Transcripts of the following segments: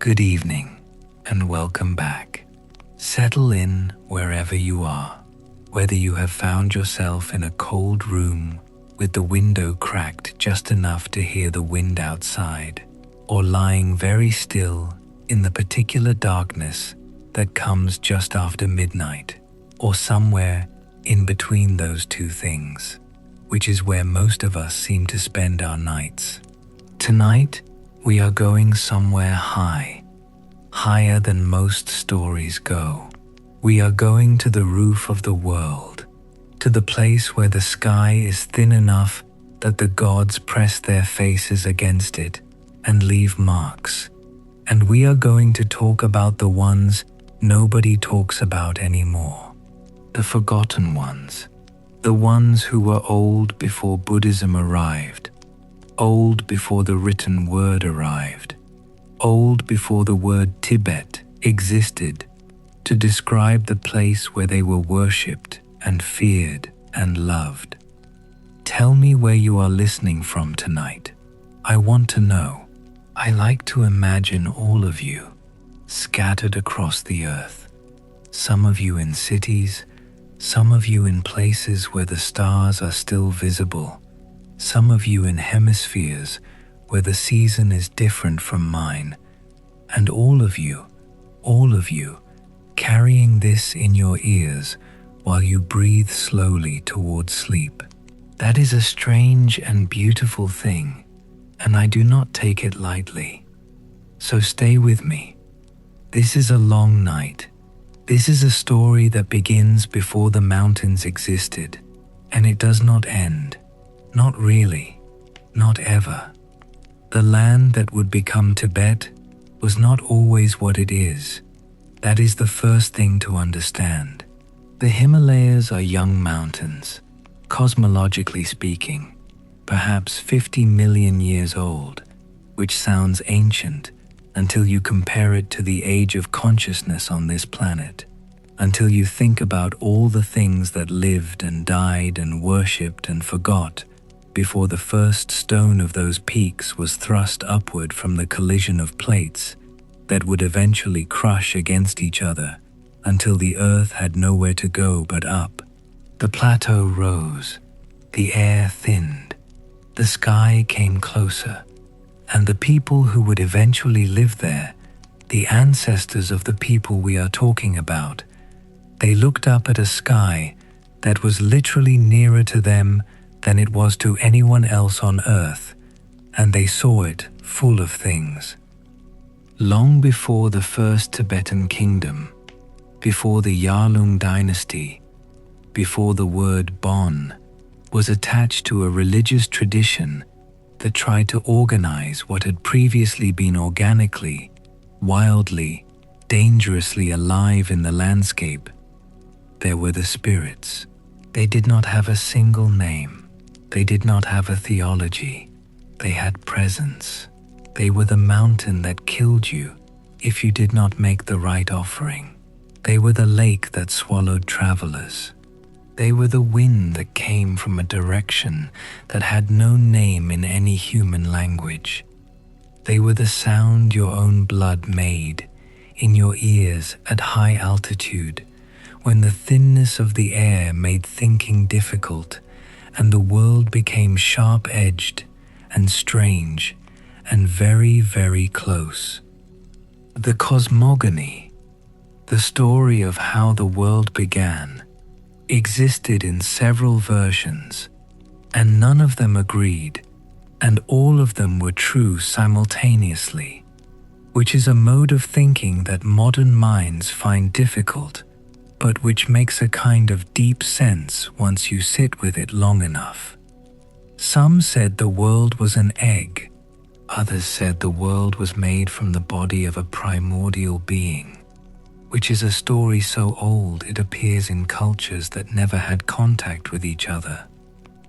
Good evening and welcome back. Settle in wherever you are, whether you have found yourself in a cold room with the window cracked just enough to hear the wind outside, or lying very still in the particular darkness that comes just after midnight, or somewhere in between those two things, which is where most of us seem to spend our nights. Tonight, we are going somewhere higher than most stories go. We are going to the roof of the world, to the place where the sky is thin enough that the gods press their faces against it and leave marks. And we are going to talk about the ones nobody talks about anymore, the forgotten ones, the ones who were old before Buddhism arrived, old before the written word arrived, old before the word Tibet existed to describe the place where they were worshipped and feared and loved. Tell me where you are listening from tonight. I want to know. I like to imagine all of you scattered across the earth, some of you in cities, some of you in places where the stars are still visible, some of you in hemispheres where the season is different from mine, and all of you, carrying this in your ears while you breathe slowly towards sleep. That is a strange and beautiful thing, and I do not take it lightly. So stay with me. This is a long night. This is a story that begins before the mountains existed, and it does not end. Not really. Not ever. The land that would become Tibet was not always what it is. That is the first thing to understand. The Himalayas are young mountains, cosmologically speaking, perhaps 50 million years old, which sounds ancient until you compare it to the age of consciousness on this planet, until you think about all the things that lived and died and worshipped and forgot before the first stone of those peaks was thrust upward from the collision of plates that would eventually crush against each other until the earth had nowhere to go but up. The plateau rose, the air thinned, the sky came closer, and the people who would eventually live there, the ancestors of the people we are talking about, they looked up at a sky that was literally nearer to them than it was to anyone else on earth, and they saw it full of things. Long before the first Tibetan kingdom, before the Yarlung Dynasty, before the word Bon was attached to a religious tradition that tried to organize what had previously been organically, wildly, dangerously alive in the landscape, there were the spirits. They did not have a single name. They did not have a theology. They had presence. They were the mountain that killed you if you did not make the right offering. They were the lake that swallowed travelers. They were the wind that came from a direction that had no name in any human language. They were the sound your own blood made in your ears at high altitude, when the thinness of the air made thinking difficult and the world became sharp-edged and strange and very, very close. The Cosmogeny, the story of how the world began, existed in several versions, and none of them agreed, and all of them were true simultaneously, which is a mode of thinking that modern minds find difficult, but which makes a kind of deep sense once you sit with it long enough. Some said the world was an egg. Others said the world was made from the body of a primordial being, which is a story so old it appears in cultures that never had contact with each other,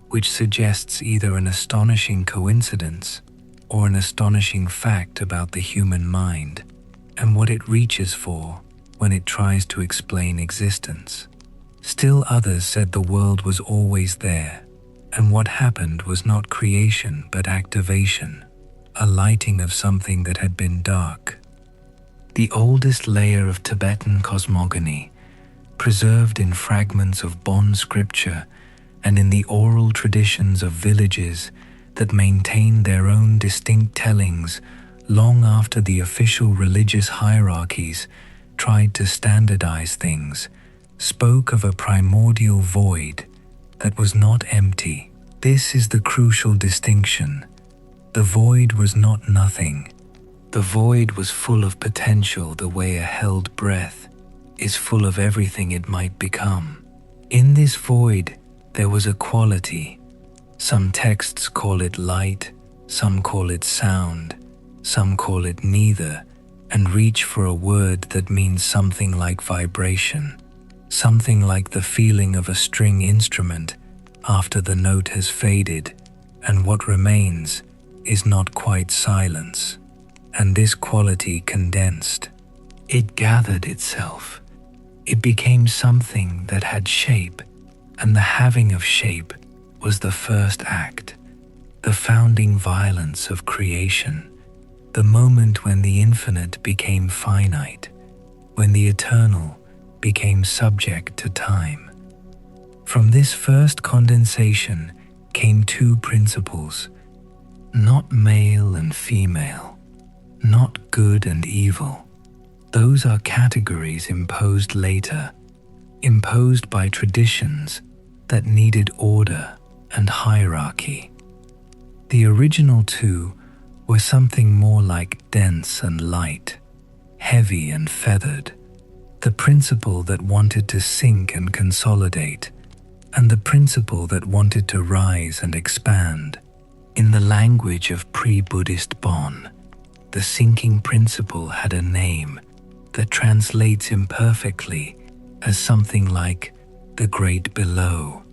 which suggests either an astonishing coincidence or an astonishing fact about the human mind and what it reaches for when it tries to explain existence. Still others said the world was always there, and what happened was not creation but activation, a lighting of something that had been dark. the oldest layer of Tibetan cosmogony, preserved in fragments of Bon scripture and in the oral traditions of villages that maintained their own distinct tellings long after the official religious hierarchies tried to standardize things, spoke of a primordial void that was not empty. This is the crucial distinction. The void was not nothing. The void was full of potential the way a held breath is full of everything it might become. In this void, there was a quality. Some texts call it light, some call it sound, some call it neither, and reach for a word that means something like vibration, something like the feeling of a string instrument after the note has faded, and what remains is not quite silence. And this quality condensed. It gathered itself. It became something that had shape, and the having of shape was the first act, the founding violence of creation, the moment when the infinite became finite, when the eternal became subject to time. From this first condensation came two principles, not male and female, not good and evil. Those are categories imposed later, imposed by traditions that needed order and hierarchy. The original two were something more like dense and light, heavy and feathered, the principle that wanted to sink and consolidate, and the principle that wanted to rise and expand. In the language of pre-Buddhist Bon, the sinking principle had a name that translates imperfectly as something like the great below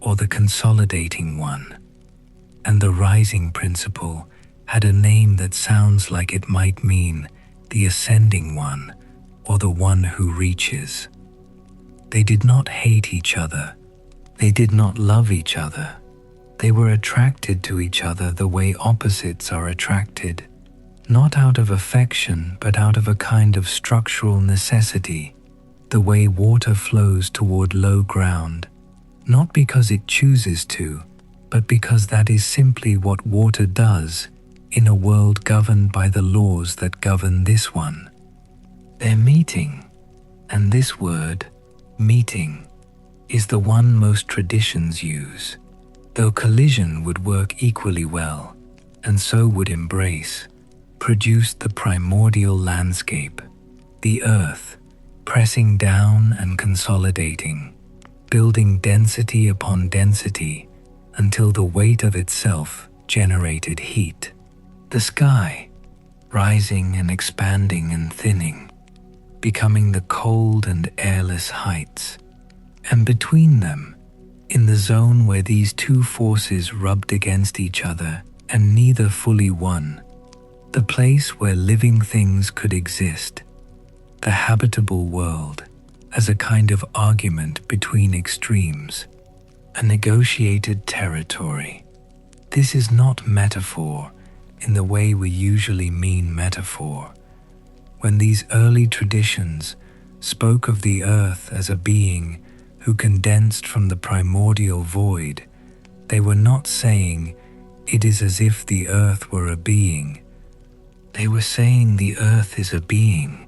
or the consolidating one, and the rising principle had a name that sounds like it might mean the ascending one or the one who reaches. They did not hate each other. They did not love each other. They were attracted to each other the way opposites are attracted, not out of affection but out of a kind of structural necessity, the way water flows toward low ground, not because it chooses to, but because that is simply what water does in a world governed by the laws that govern this one. They're meeting, and this word, meeting, is the one most traditions use, though collision would work equally well, and so would embrace, produced the primordial landscape, the earth, pressing down and consolidating, building density upon density until the weight of itself generated heat. The sky, rising and expanding and thinning, becoming the cold and airless heights, and between them, in the zone where these two forces rubbed against each other and neither fully won, the place where living things could exist, the habitable world, as a kind of argument between extremes, a negotiated territory. This is not metaphor in the way we usually mean metaphor. When these early traditions spoke of the earth as a being who condensed from the primordial void, they were not saying it is as if the earth were a being. They were saying the earth is a being.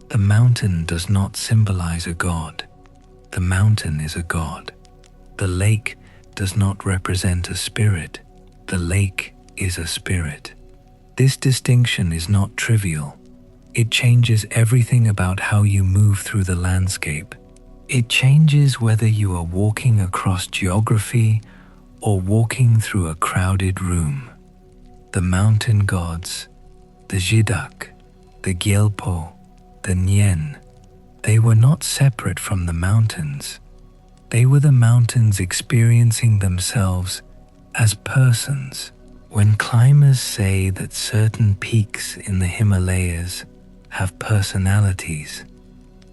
The mountain does not symbolize a god. The mountain is a god. The lake does not represent a spirit. The lake is a spirit. This distinction is not trivial. It changes everything about how you move through the landscape. It changes whether you are walking across geography or walking through a crowded room. The mountain gods, the Saddak, the Gyelpo, the Nian, they were not separate from the mountains. They were the mountains experiencing themselves as persons. When climbers say that certain peaks in the Himalayas have personalities,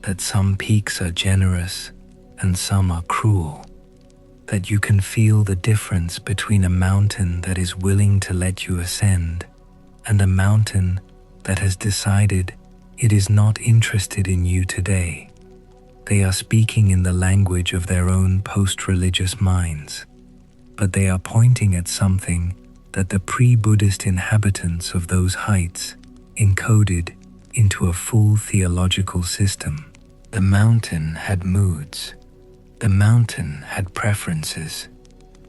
that some peaks are generous and some are cruel, that you can feel the difference between a mountain that is willing to let you ascend and a mountain that has decided it is not interested in you today. They are speaking in the language of their own post-religious minds, but they are pointing at something that the pre-Buddhist inhabitants of those heights encoded into a full theological system. The mountain had moods. The mountain had preferences.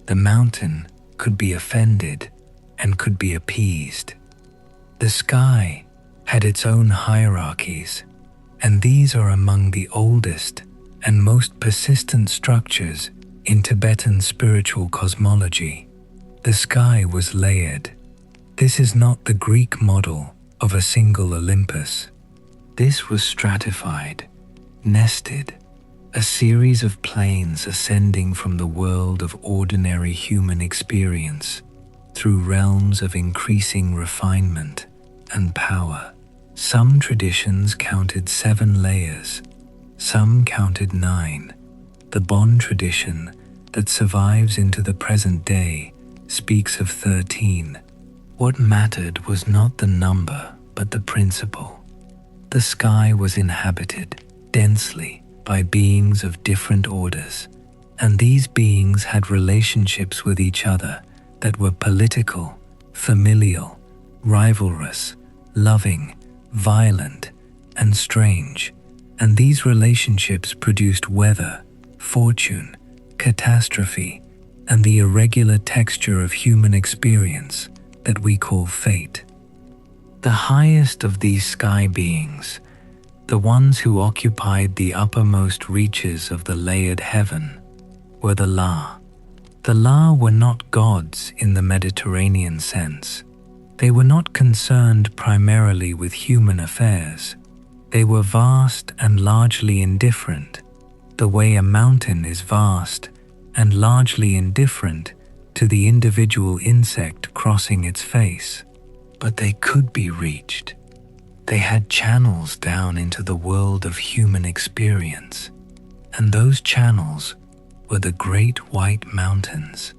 The mountain could be offended and could be appeased. The sky had its own hierarchies, and these are among the oldest and most persistent structures in Tibetan spiritual cosmology. The sky was layered. This is not the Greek model of a single Olympus. This was stratified, nested, a series of planes ascending from the world of ordinary human experience through realms of increasing refinement and power. Some traditions counted 7 layers, some counted 9. The Bon tradition that survives into the present day speaks of 13. What mattered was not the number, but the principle. The sky was inhabited densely by beings of different orders, and these beings had relationships with each other that were political, familial, rivalrous, loving, violent, and strange, and these relationships produced weather, fortune, catastrophe, and the irregular texture of human experience that we call fate. The highest of these sky beings, the ones who occupied the uppermost reaches of the layered heaven, were the La. The La were not gods in the Mediterranean sense. They were not concerned primarily with human affairs. They were vast and largely indifferent, the way a mountain is vast and largely indifferent to the individual insect crossing its face. But they could be reached. They had channels down into the world of human experience, and those channels were the great white mountains,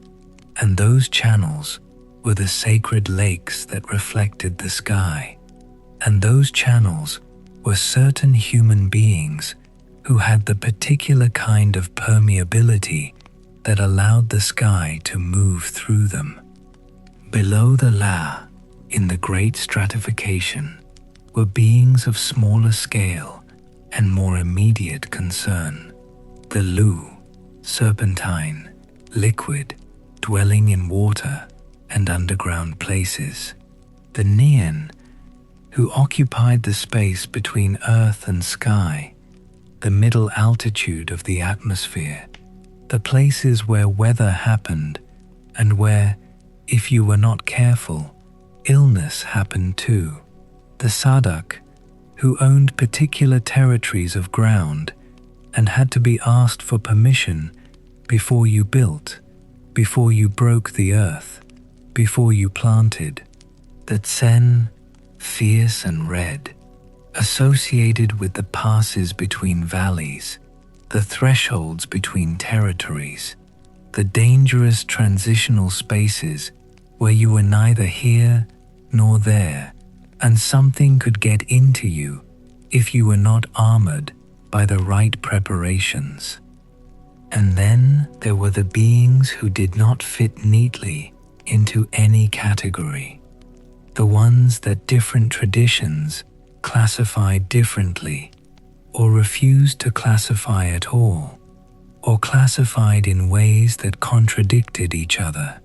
and those channels were the sacred lakes that reflected the sky, and those channels were certain human beings who had the particular kind of permeability that allowed the sky to move through them. Below the La, in the great stratification, were beings of smaller scale and more immediate concern. The Lu, serpentine, liquid, dwelling in water and underground places. The Nian, who occupied the space between earth and sky, the middle altitude of the atmosphere, the places where weather happened and where, if you were not careful, illness happened too. The Saddak, who owned particular territories of ground and had to be asked for permission before you built, before you broke the earth, before you planted. The Tsen, fierce and red, associated with the passes between valleys, the thresholds between territories, the dangerous transitional spaces where you were neither here nor there, and something could get into you if you were not armored by the right preparations. And then there were the beings who did not fit neatly into any category, the ones that different traditions classified differently, or refused to classify at all, or classified in ways that contradicted each other.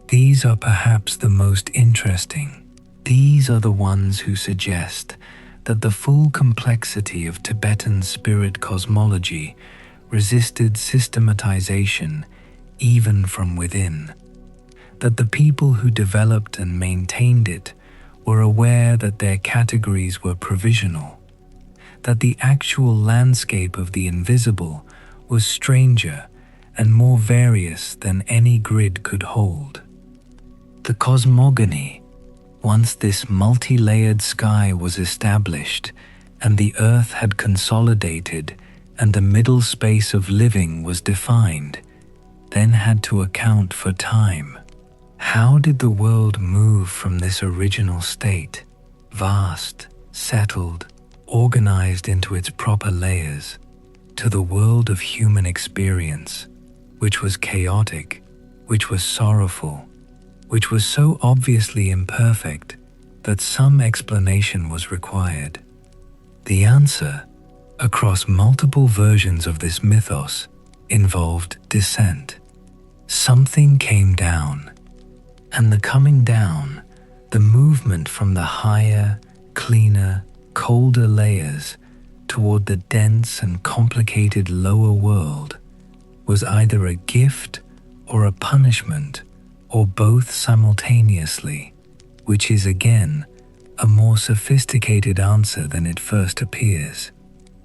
These are perhaps the most interesting. These are the ones who suggest that the full complexity of Tibetan spirit cosmology resisted systematization even from within, that the people who developed and maintained it were aware that their categories were provisional, that the actual landscape of the invisible was stranger and more various than any grid could hold. The cosmogony, once this multi-layered sky was established and the earth had consolidated and the middle space of living was defined, then had to account for time. How did the world move from this original state, vast, settled, organized into its proper layers, to the world of human experience, which was chaotic, which was sorrowful, which was so obviously imperfect that some explanation was required. The answer, across multiple versions of this mythos, involved descent. Something came down, and the coming down, the movement from the higher, cleaner, colder layers toward the dense and complicated lower world, was either a gift or a punishment, or both simultaneously, which is again a more sophisticated answer than it first appears.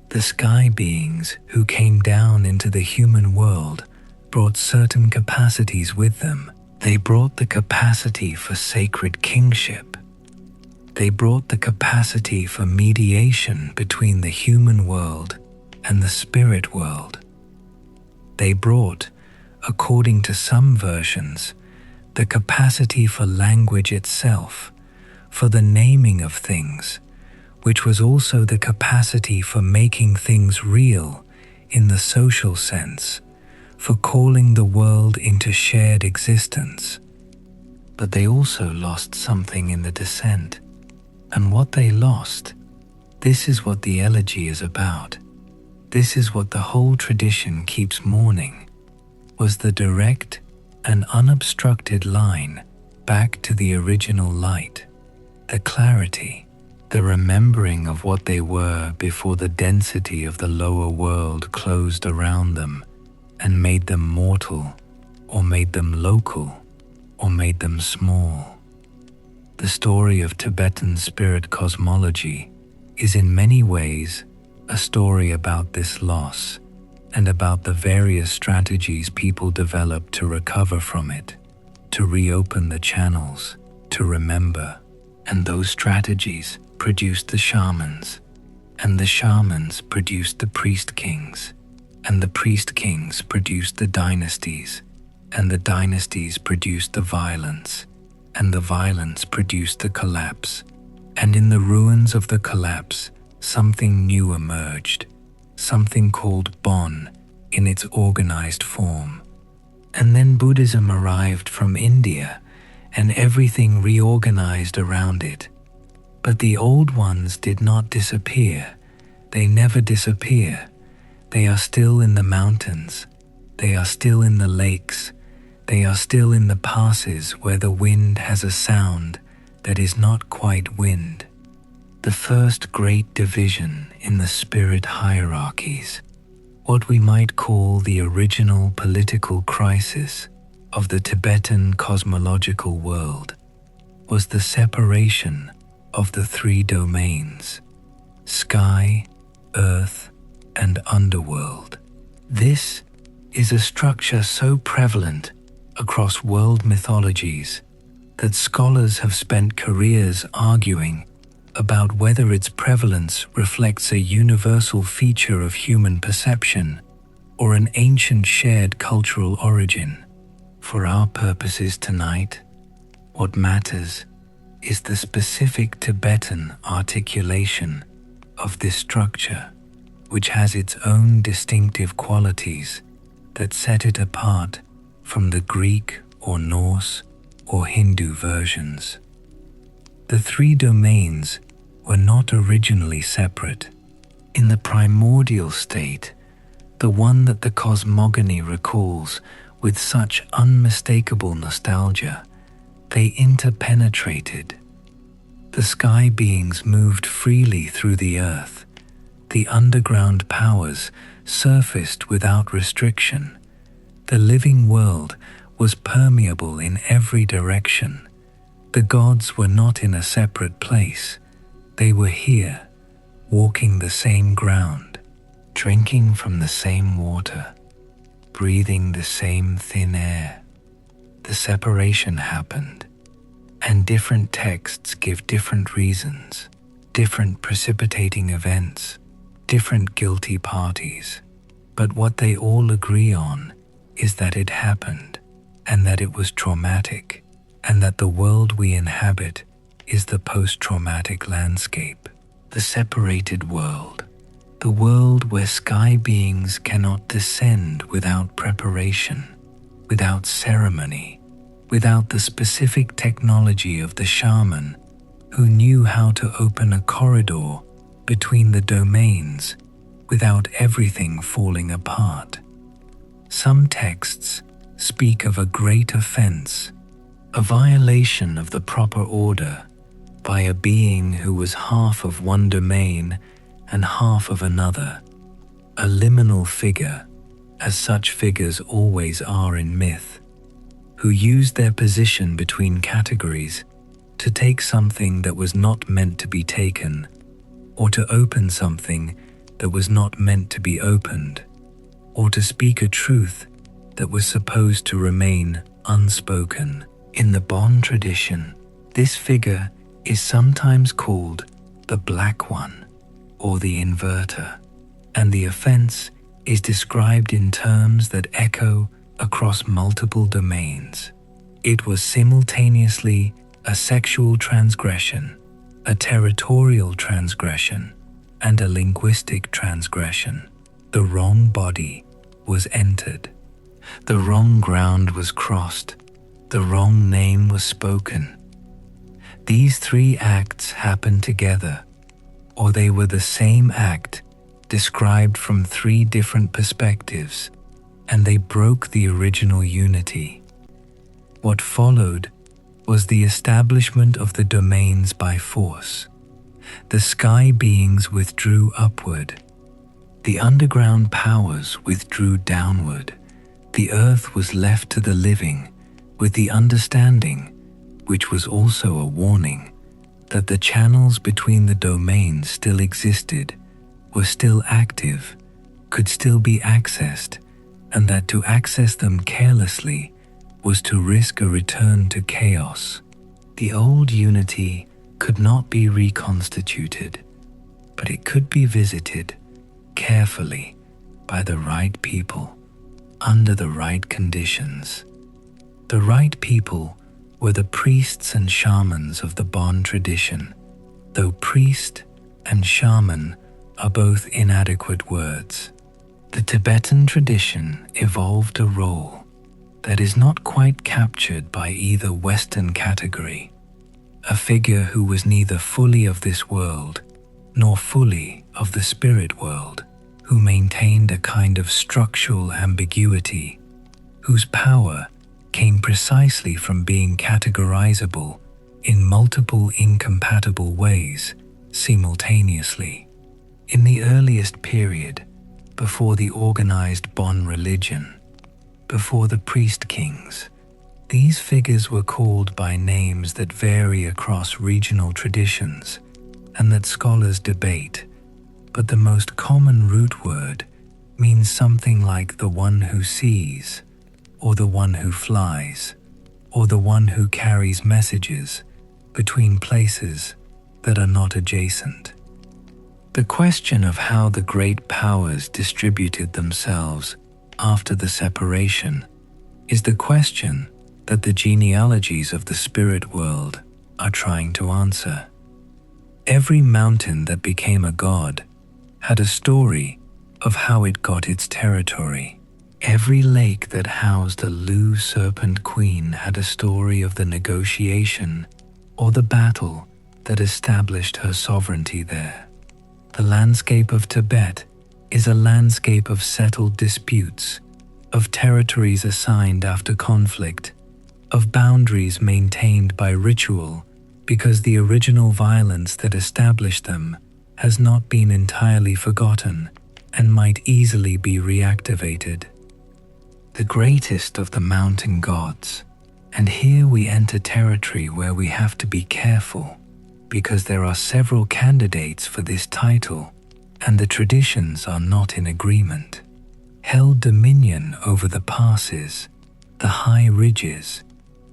The sky beings who came down into the human world brought certain capacities with them. They brought the capacity for sacred kingship. They brought the capacity for mediation between the human world and the spirit world. They brought, according to some versions, the capacity for language itself, for the naming of things, which was also the capacity for making things real in the social sense, for calling the world into shared existence. But they also lost something in the descent. And what they lost, this is what the Theology is about. This is what the whole tradition keeps mourning, was the direct and unobstructed line back to the original light, the clarity, the remembering of what they were before the density of the lower world closed around them and made them mortal, or made them local, or made them small. The story of Tibetan spirit cosmology is in many ways a story about this loss and about the various strategies people develop to recover from it, to reopen the channels, to remember. And those strategies produced the shamans, and the shamans produced the priest kings, and the priest kings produced the dynasties, and the dynasties produced the violence, and the violence produced the collapse, and in the ruins of the collapse, something new emerged, something called Bon in its organized form. And then Buddhism arrived from India, and everything reorganized around it. But the old ones did not disappear. They never disappear. They are still in the mountains. They are still in the lakes. They are still in the passes where the wind has a sound that is not quite wind. The first great division in the spirit hierarchies, what we might call the original political crisis of the Tibetan cosmological world, was the separation of the three domains: sky, earth, and underworld. This is a structure so prevalent across world mythologies that scholars have spent careers arguing about whether its prevalence reflects a universal feature of human perception or an ancient shared cultural origin. For our purposes tonight, what matters is the specific Tibetan articulation of this structure, which has its own distinctive qualities that set it apart from the Greek or Norse or Hindu versions. The three domains were not originally separate. In the primordial state, the one that the Cosmogeny recalls with such unmistakable nostalgia, they interpenetrated. The sky beings moved freely through the earth. The underground powers surfaced without restriction. The living world was permeable in every direction. The gods were not in a separate place. They were here, walking the same ground, drinking from the same water, breathing the same thin air. The separation happened, and different texts give different reasons, different precipitating events, different guilty parties. But what they all agree on is that it happened, and that it was traumatic, and that the world we inhabit is the post-traumatic landscape. the separated world, the world where sky beings cannot descend without preparation, without ceremony, without the specific technology of the shaman who knew how to open a corridor between the domains without everything falling apart. Some texts speak of a great offense, a violation of the proper order by a being who was half of one domain and half of another, a liminal figure, as such figures always are in myth, who used their position between categories to take something that was not meant to be taken, or to open something that was not meant to be opened, or to speak a truth that was supposed to remain unspoken. In the Bon tradition, this figure is sometimes called the Black One or the Inverter, and the offense is described in terms that echo across multiple domains. It was simultaneously a sexual transgression, a territorial transgression, and a linguistic transgression. The wrong body was entered. The wrong ground was crossed. The wrong name was spoken. These three acts happened together, or they were the same act described from three different perspectives, and they broke the original unity. What followed was the establishment of the domains by force. The sky beings withdrew upward. The underground powers withdrew downward. The earth was left to the living with the understanding, which was also a warning, that the channels between the domains still existed, were still active, could still be accessed, and that to access them carelessly was to risk a return to chaos. The old unity could not be reconstituted, but it could be visited carefully by the right people under the right conditions. The right people were the priests and shamans of the Bon tradition, though priest and shaman are both inadequate words. The Tibetan tradition evolved a role that is not quite captured by either Western category, a figure who was neither fully of this world nor fully of the spirit world, who maintained a kind of structural ambiguity, whose power came precisely from being categorizable in multiple incompatible ways simultaneously. In the earliest period, before the organized Bon religion, before the priest kings, these figures were called by names that vary across regional traditions and that scholars debate, but the most common root word means something like the one who sees, or the one who flies, or the one who carries messages between places that are not adjacent. The question of how the great powers distributed themselves after the separation is the question that the genealogies of the spirit world are trying to answer. Every mountain that became a god had a story of how it got its territory. Every lake that housed a Lu serpent queen had a story of the negotiation or the battle that established her sovereignty there. The landscape of Tibet is a landscape of settled disputes, of territories assigned after conflict, of boundaries maintained by ritual because the original violence that established them has not been entirely forgotten and might easily be reactivated. The greatest of the mountain gods, and here we enter territory where we have to be careful because there are several candidates for this title and the traditions are not in agreement, held dominion over the passes, the high ridges,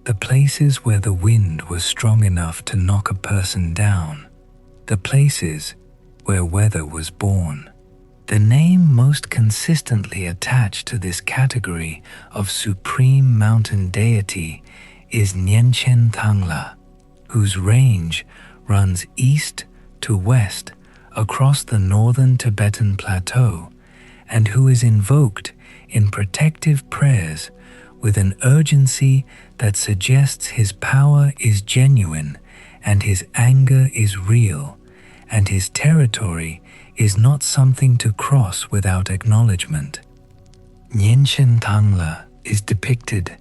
the places where the wind was strong enough to knock a person down, the places where weather was born. The name most consistently attached to this category of supreme mountain deity is Nian Tangla, whose range runs east to west across the northern Tibetan plateau and who is invoked in protective prayers with an urgency that suggests his power is genuine and his anger is real, and his territory is not something to cross without acknowledgement. Nian Tangla is depicted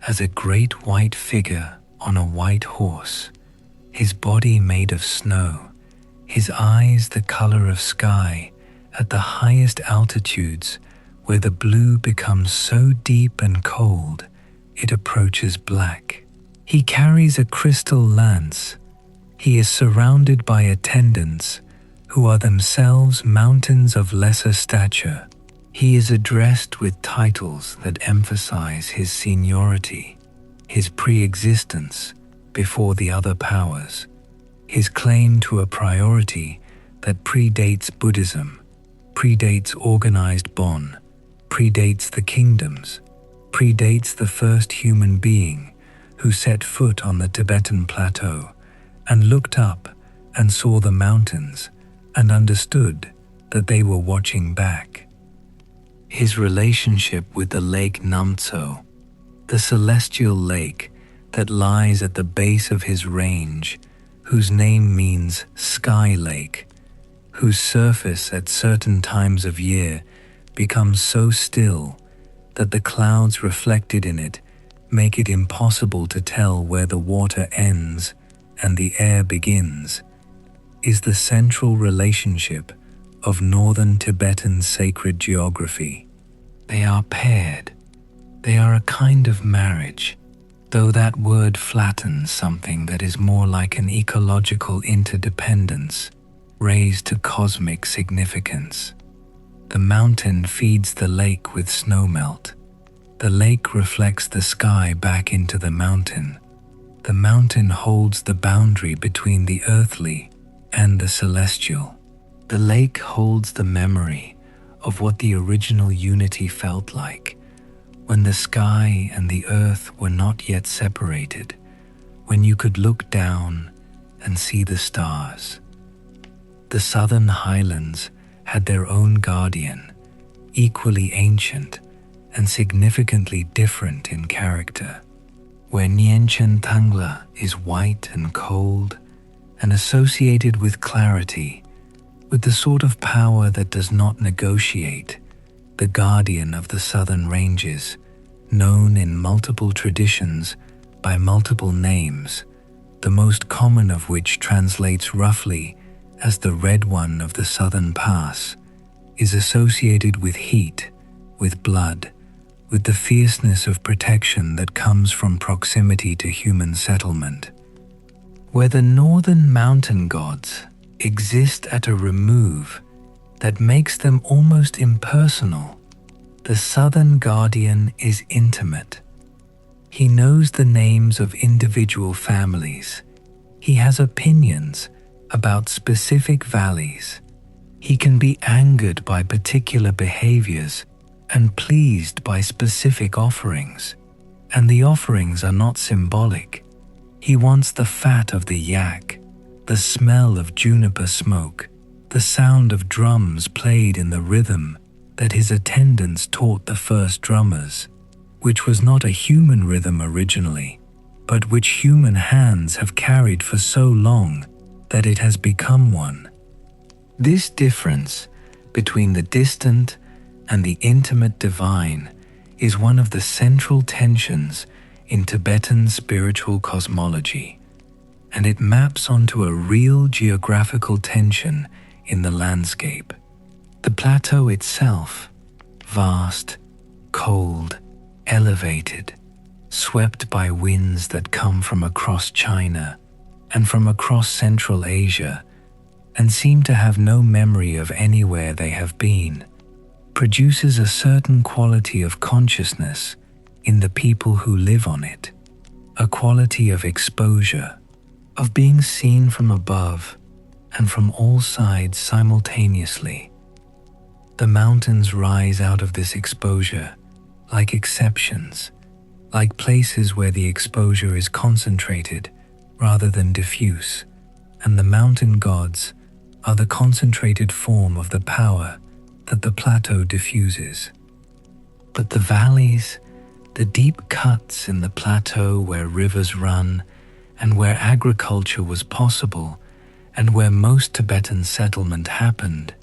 as a great white figure on a white horse, his body made of snow, his eyes the color of sky at the highest altitudes where the blue becomes so deep and cold it approaches black. He carries a crystal lance. He is surrounded by attendants who are themselves mountains of lesser stature. He is addressed with titles that emphasize his seniority, his pre-existence before the other powers, his claim to a priority that predates Buddhism, predates organized Bon, predates the kingdoms, predates the first human being who set foot on the Tibetan plateau and looked up and saw the mountains and understood that they were watching back. His relationship with the lake Namso, the celestial lake that lies at the base of his range, whose name means sky lake, whose surface at certain times of year becomes so still that the clouds reflected in it make it impossible to tell where the water ends and the air begins, is the central relationship of northern Tibetan sacred geography. They are paired. They are a kind of marriage, though that word flattens something that is more like an ecological interdependence raised to cosmic significance. The mountain feeds the lake with snowmelt. The lake reflects the sky back into the mountain. The mountain holds the boundary between the earthly and the celestial. The lake holds the memory of what the original unity felt like, when the sky and the earth were not yet separated, when you could look down and see the stars. The southern highlands had their own guardian, equally ancient and significantly different in character, where Nian Tangla is white and cold and associated with clarity, with the sort of power that does not negotiate. The guardian of the southern ranges, known in multiple traditions by multiple names, the most common of which translates roughly as the Red One of the Southern Pass, is associated with heat, with blood, with the fierceness of protection that comes from proximity to human settlement. Where the northern mountain gods exist at a remove that makes them almost impersonal, the southern guardian is intimate. He knows the names of individual families. He has opinions about specific valleys. He can be angered by particular behaviors and pleased by specific offerings. And the offerings are not symbolic. He wants the fat of the yak, the smell of juniper smoke, the sound of drums played in the rhythm that his attendants taught the first drummers, which was not a human rhythm originally, but which human hands have carried for so long that it has become one. This difference between the distant and the intimate divine is one of the central tensions in Tibetan spiritual cosmology, and it maps onto a real geographical tension in the landscape. The plateau itself, vast, cold, elevated, swept by winds that come from across China and from across Central Asia and seem to have no memory of anywhere they have been, produces a certain quality of consciousness in the people who live on it, a quality of exposure, of being seen from above and from all sides simultaneously. The mountains rise out of this exposure like exceptions, like places where the exposure is concentrated rather than diffuse, and the mountain gods are the concentrated form of the power that the plateau diffuses. But the valleys, the deep cuts in the plateau where rivers run and where agriculture was possible and where most Tibetan settlement happened,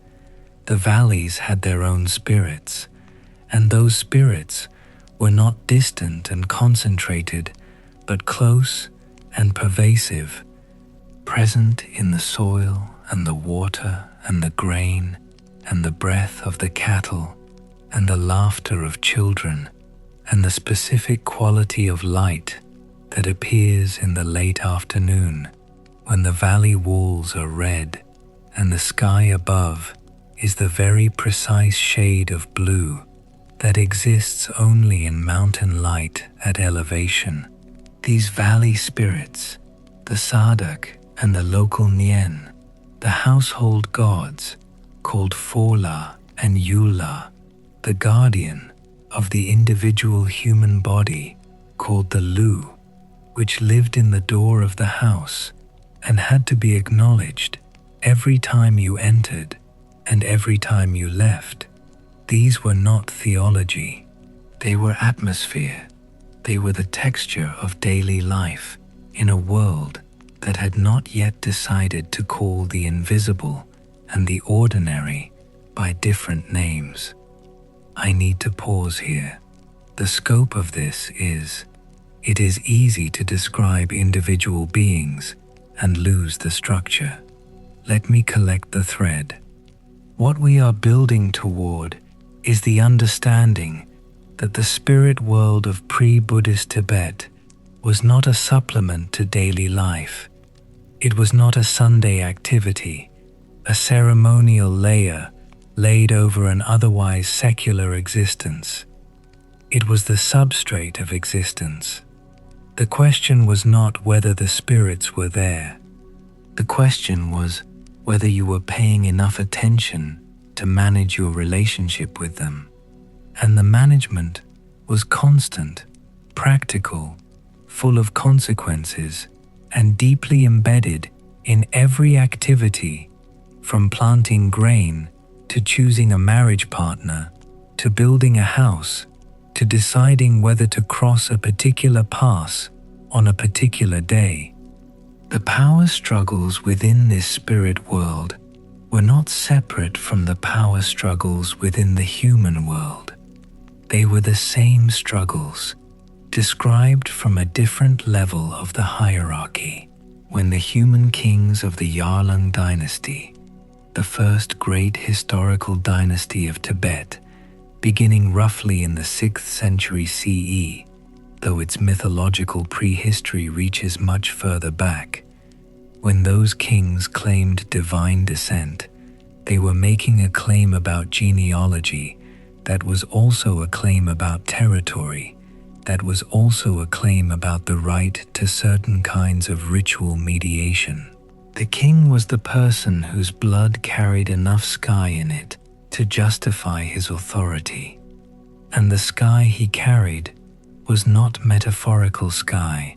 the valleys had their own spirits, and those spirits were not distant and concentrated, but close and pervasive, present in the soil and the water and the grain and the breath of the cattle and the laughter of children and the specific quality of light that appears in the late afternoon when the valley walls are red and the sky above is the very precise shade of blue that exists only in mountain light at elevation. These valley spirits, the Saddak and the local Nian, the household gods called Fola and Yula, the guardian of the individual human body called the Lu, which lived in the door of the house and had to be acknowledged every time you entered and every time you left. These were not theology. They were atmosphere. They were the texture of daily life in a world that had not yet decided to call the invisible and the ordinary by different names. I need to pause here. The scope of this is, it is easy to describe individual beings and lose the structure. Let me collect the thread. What we are building toward is the understanding that the spirit world of pre-Buddhist Tibet was not a supplement to daily life. It was not a Sunday activity, a ceremonial layer laid over an otherwise secular existence. It was the substrate of existence. The question was not whether the spirits were there. The question was whether you were paying enough attention to manage your relationship with them. And the management was constant, practical, full of consequences, and deeply embedded in every activity, from planting grain to choosing a marriage partner, to building a house, to deciding whether to cross a particular pass on a particular day. The power struggles within this spirit world were not separate from the power struggles within the human world. They were the same struggles, described from a different level of the hierarchy. When the human kings of the Yarlung dynasty, the first great historical dynasty of Tibet, beginning roughly in the 6th century CE, though its mythological prehistory reaches much further back, when those kings claimed divine descent, they were making a claim about genealogy that was also a claim about territory, that was also a claim about the right to certain kinds of ritual mediation. The king was the person whose blood carried enough sky in it to justify his authority. And the sky he carried was not metaphorical sky.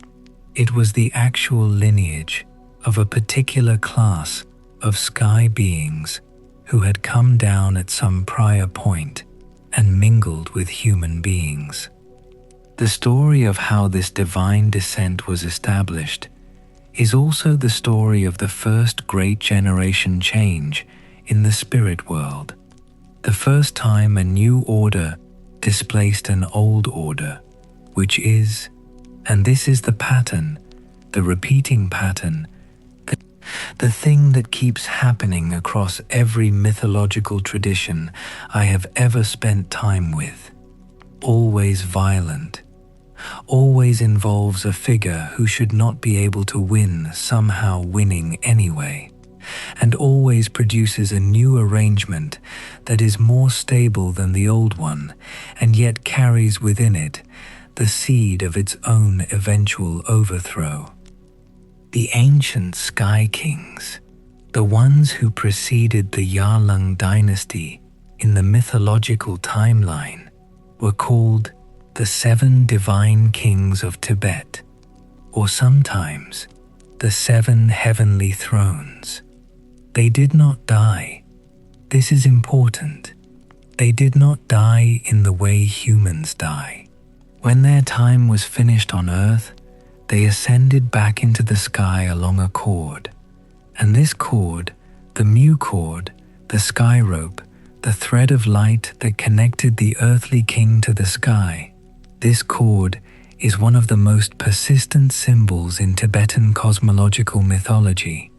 It was the actual lineage of a particular class of sky beings who had come down at some prior point and mingled with human beings. The story of how this divine descent was established is also the story of the first great generation change in the spirit world, the first time a new order displaced an old order, which is, and this is the pattern, the repeating pattern, the thing that keeps happening across every mythological tradition I have ever spent time with. Always violent, always involves a figure who should not be able to win somehow winning anyway, and always produces a new arrangement that is more stable than the old one and yet carries within it the seed of its own eventual overthrow. The ancient sky kings, the ones who preceded the Yarlung dynasty in the mythological timeline, were called the 7 divine kings of Tibet, or sometimes the 7 heavenly thrones. They did not die. This is important. They did not die in the way humans die. When their time was finished on earth, they ascended back into the sky along a cord. And this cord, the mu cord, the sky rope, the thread of light that connected the earthly king to the sky, this cord is one of the most persistent symbols in Tibetan cosmological mythology,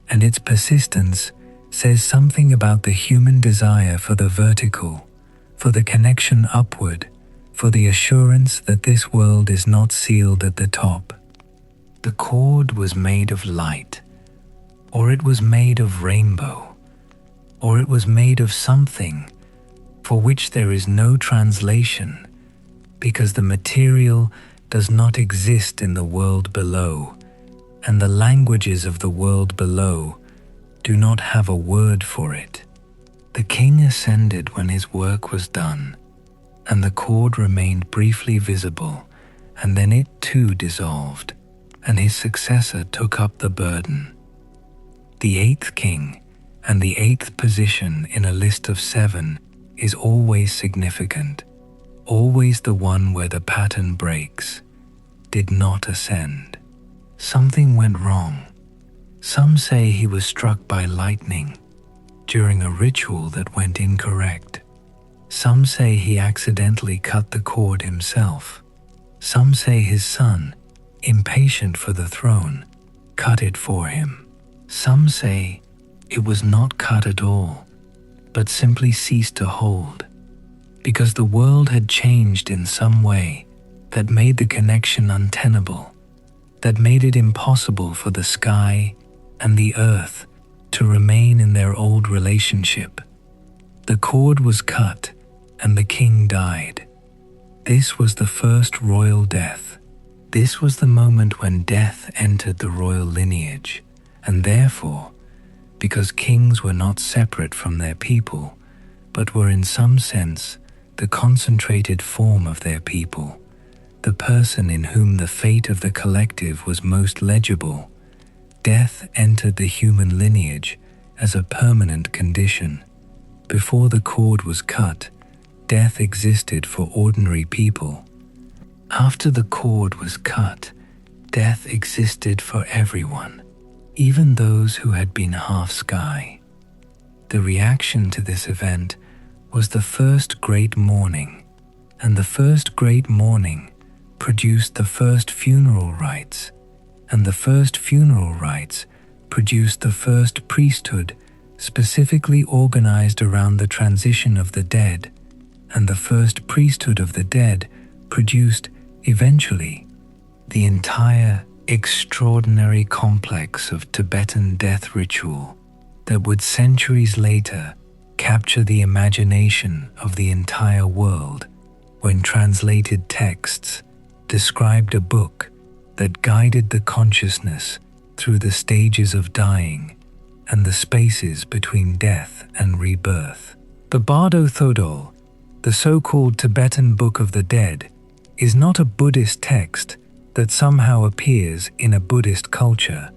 and its persistence says something about the human desire for the vertical, for the connection upward, for the assurance that this world is not sealed at the top. The cord was made of light, or it was made of rainbow, or it was made of something for which there is no translation, because the material does not exist in the world below, and the languages of the world below do not have a word for it. The king ascended when his work was done, and the cord remained briefly visible, and then it too dissolved, and his successor took up the burden. The eighth king and the eighth position in a list of 7 is always significant, always the one where the pattern breaks, did not ascend. Something went wrong. Some say he was struck by lightning during a ritual that went incorrect. Some say he accidentally cut the cord himself. Some say his son, impatient for the throne, cut it for him. Some say it was not cut at all, but simply ceased to hold, because the world had changed in some way that made the connection untenable, that made it impossible for the sky and the earth to remain in their old relationship. The cord was cut and the king died. This was the first royal death. This was the moment when death entered the royal lineage, and therefore, because kings were not separate from their people, but were in some sense the concentrated form of their people, the person in whom the fate of the collective was most legible, death entered the human lineage as a permanent condition. Before the cord was cut, death existed for ordinary people. After the cord was cut, death existed for everyone, even those who had been half sky. The reaction to this event was the first great mourning, and the first great mourning produced the first funeral rites, and the first funeral rites produced the first priesthood specifically organized around the transition of the dead, and the first priesthood of the dead produced, eventually, the entire extraordinary complex of Tibetan death ritual that would centuries later capture the imagination of the entire world when translated texts described a book that guided the consciousness through the stages of dying and the spaces between death and rebirth. The Bardo Thodol, the so-called Tibetan Book of the Dead, is not a Buddhist text that somehow appears in a Buddhist culture.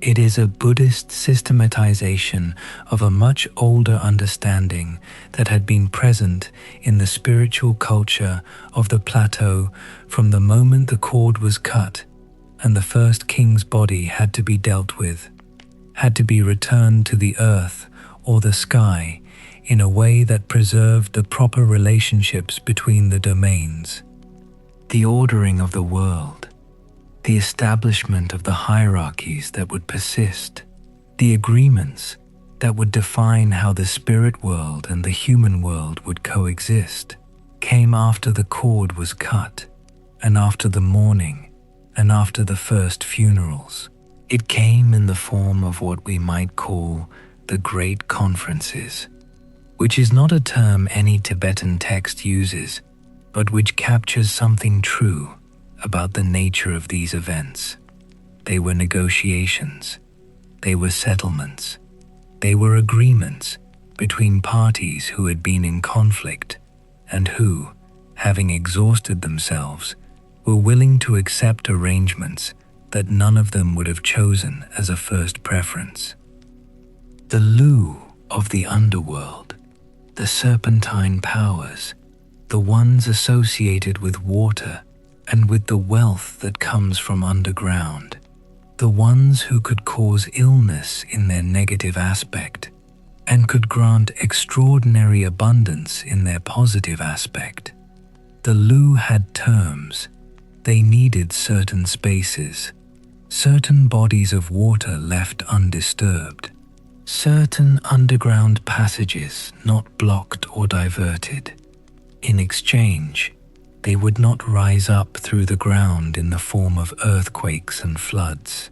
It is a Buddhist systematization of a much older understanding that had been present in the spiritual culture of the Plateau from the moment the cord was cut and the first king's body had to be dealt with, had to be returned to the earth or the sky in a way that preserved the proper relationships between the domains. The ordering of the world, the establishment of the hierarchies that would persist, the agreements that would define how the spirit world and the human world would coexist, came after the cord was cut, and after the mourning, and after the first funerals. It came in the form of what we might call the Great Conferences, which is not a term any Tibetan text uses, but which captures something true about the nature of these events. They were negotiations, they were settlements, they were agreements between parties who had been in conflict and who, having exhausted themselves, were willing to accept arrangements that none of them would have chosen as a first preference. The Lu of the underworld, the serpentine powers, the ones associated with water and with the wealth that comes from underground, the ones who could cause illness in their negative aspect and could grant extraordinary abundance in their positive aspect. The Lu had terms. They needed certain spaces, certain bodies of water left undisturbed, certain underground passages not blocked or diverted. In exchange, they would not rise up through the ground in the form of earthquakes and floods.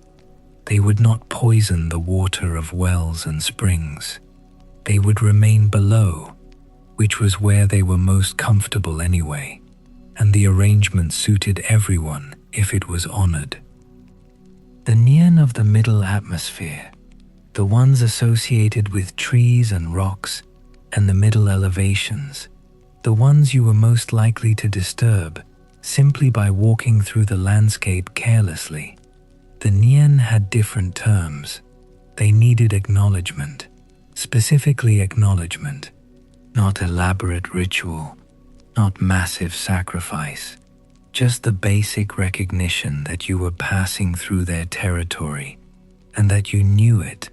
They would not poison the water of wells and springs. They would remain below, which was where they were most comfortable anyway, and the arrangement suited everyone if it was honored. The Nian of the middle atmosphere, the ones associated with trees and rocks and the middle elevations, the ones you were most likely to disturb simply by walking through the landscape carelessly. The Nian had different terms. They needed acknowledgement, specifically acknowledgement, not elaborate ritual, not massive sacrifice, just the basic recognition that you were passing through their territory and that you knew it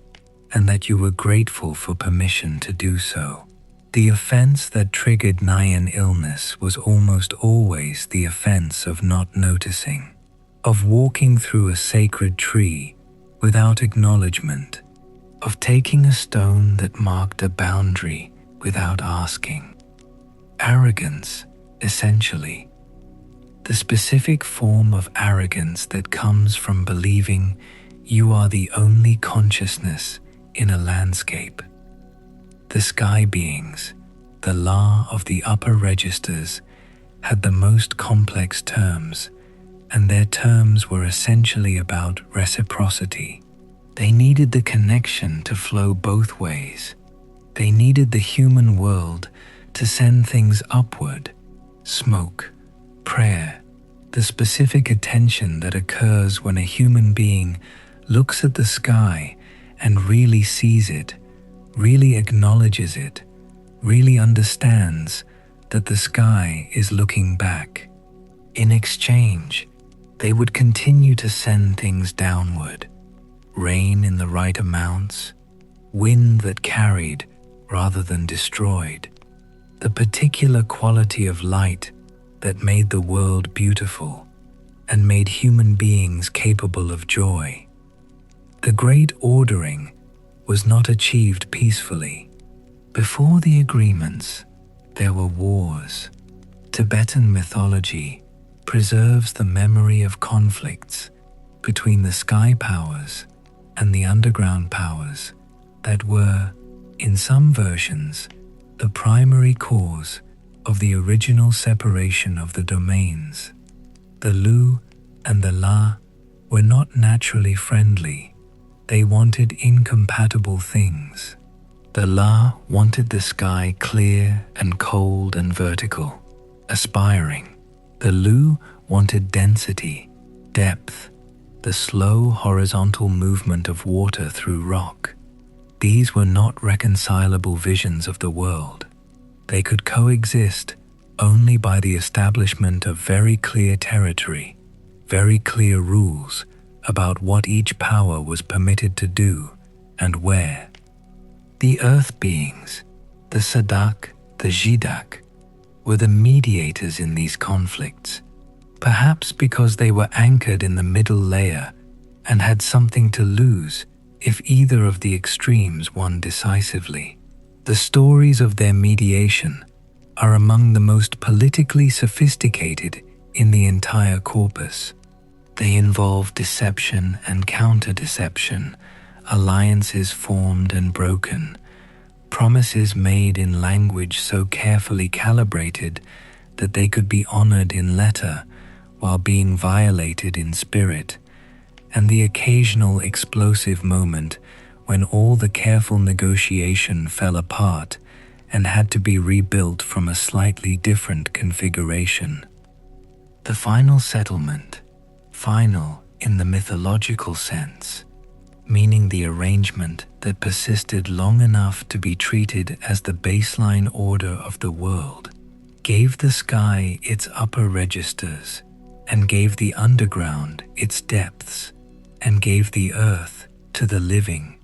and that you were grateful for permission to do so. The offense that triggered Nian illness was almost always the offense of not noticing, of walking through a sacred tree without acknowledgement, of taking a stone that marked a boundary without asking. Arrogance, essentially. The specific form of arrogance that comes from believing you are the only consciousness in a landscape. The sky beings, the La of the upper registers, had the most complex terms, and their terms were essentially about reciprocity. They needed the connection to flow both ways. They needed the human world to send things upward, smoke, prayer, the specific attention that occurs when a human being looks at the sky and really sees it, really acknowledges it, really understands that the sky is looking back. In exchange, they would continue to send things downward, rain in the right amounts, wind that carried rather than destroyed, the particular quality of light that made the world beautiful and made human beings capable of joy. The great ordering was not achieved peacefully. Before the agreements, there were wars. Tibetan mythology preserves the memory of conflicts between the sky powers and the underground powers that were, in some versions, the primary cause of the original separation of the domains. The Lu and the La were not naturally friendly. They wanted incompatible things. The La wanted the sky clear and cold and vertical, aspiring. The Lu wanted density, depth, the slow horizontal movement of water through rock. These were not reconcilable visions of the world. They could coexist only by the establishment of very clear territory, very clear rules about what each power was permitted to do and where. The earth beings, the Saddak, the Jidak, were the mediators in these conflicts, perhaps because they were anchored in the middle layer and had something to lose if either of the extremes won decisively. The stories of their mediation are among the most politically sophisticated in the entire corpus. They involve deception and counter-deception, alliances formed and broken, promises made in language so carefully calibrated that they could be honored in letter while being violated in spirit, and the occasional explosive moment when all the careful negotiation fell apart and had to be rebuilt from a slightly different configuration. The final settlement, final in the mythological sense, meaning the arrangement that persisted long enough to be treated as the baseline order of the world, gave the sky its upper registers, and gave the underground its depths, and gave the earth to the living,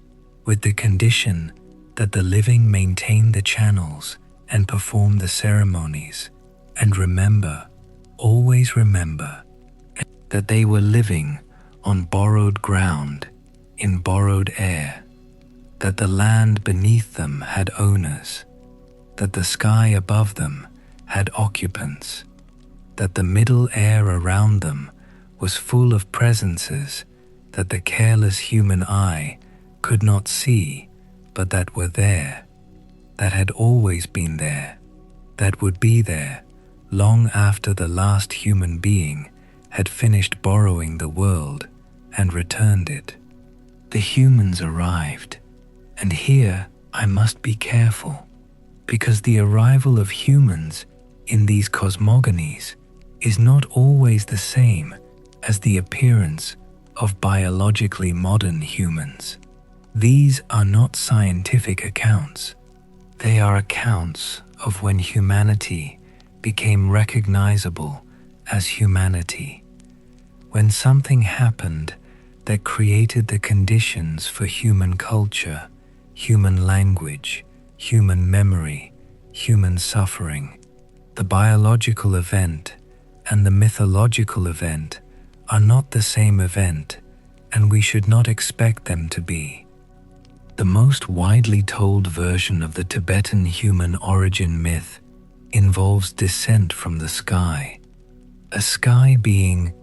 with the condition that the living maintain the channels and perform the ceremonies, and remember, always remember, that they were living on borrowed ground, in borrowed air, that the land beneath them had owners, that the sky above them had occupants, that the middle air around them was full of presences that the careless human eye could not see, but that were there, that had always been there, that would be there long after the last human being had finished borrowing the world and returned it. The humans arrived, and here I must be careful, because the arrival of humans in these cosmogonies is not always the same as the appearance of biologically modern humans. These are not scientific accounts. They are accounts of when humanity became recognizable as humanity, when something happened that created the conditions for human culture, human language, human memory, human suffering. The biological event and the mythological event are not the same event, and we should not expect them to be. The most widely told version of the Tibetan human origin myth involves descent from the sky. A sky being,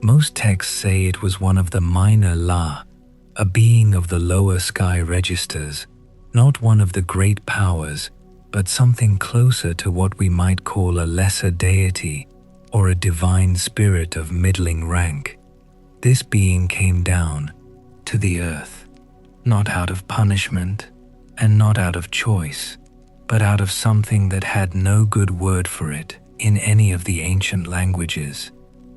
most texts say it was one of the minor La, a being of the lower sky registers, not one of the great powers, but something closer to what we might call a lesser deity or a divine spirit of middling rank. This being came down to the earth, not out of punishment and not out of choice, but out of something that had no good word for it in any of the ancient languages,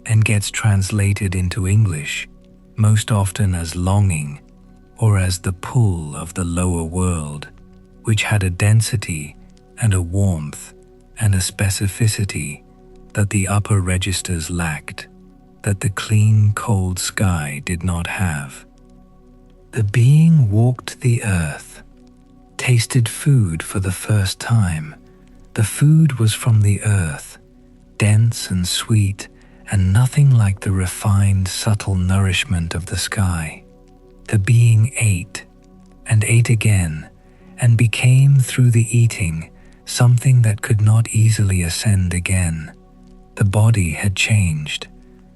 and gets translated into English most often as longing or as the pull of the lower world, which had a density and a warmth and a specificity that the upper registers lacked, that the clean, cold sky did not have. The being walked the earth, tasted food for the first time. The food was from the earth, dense and sweet, and nothing like the refined, subtle nourishment of the sky. The being ate, and ate again, and became through the eating something that could not easily ascend again. The body had changed,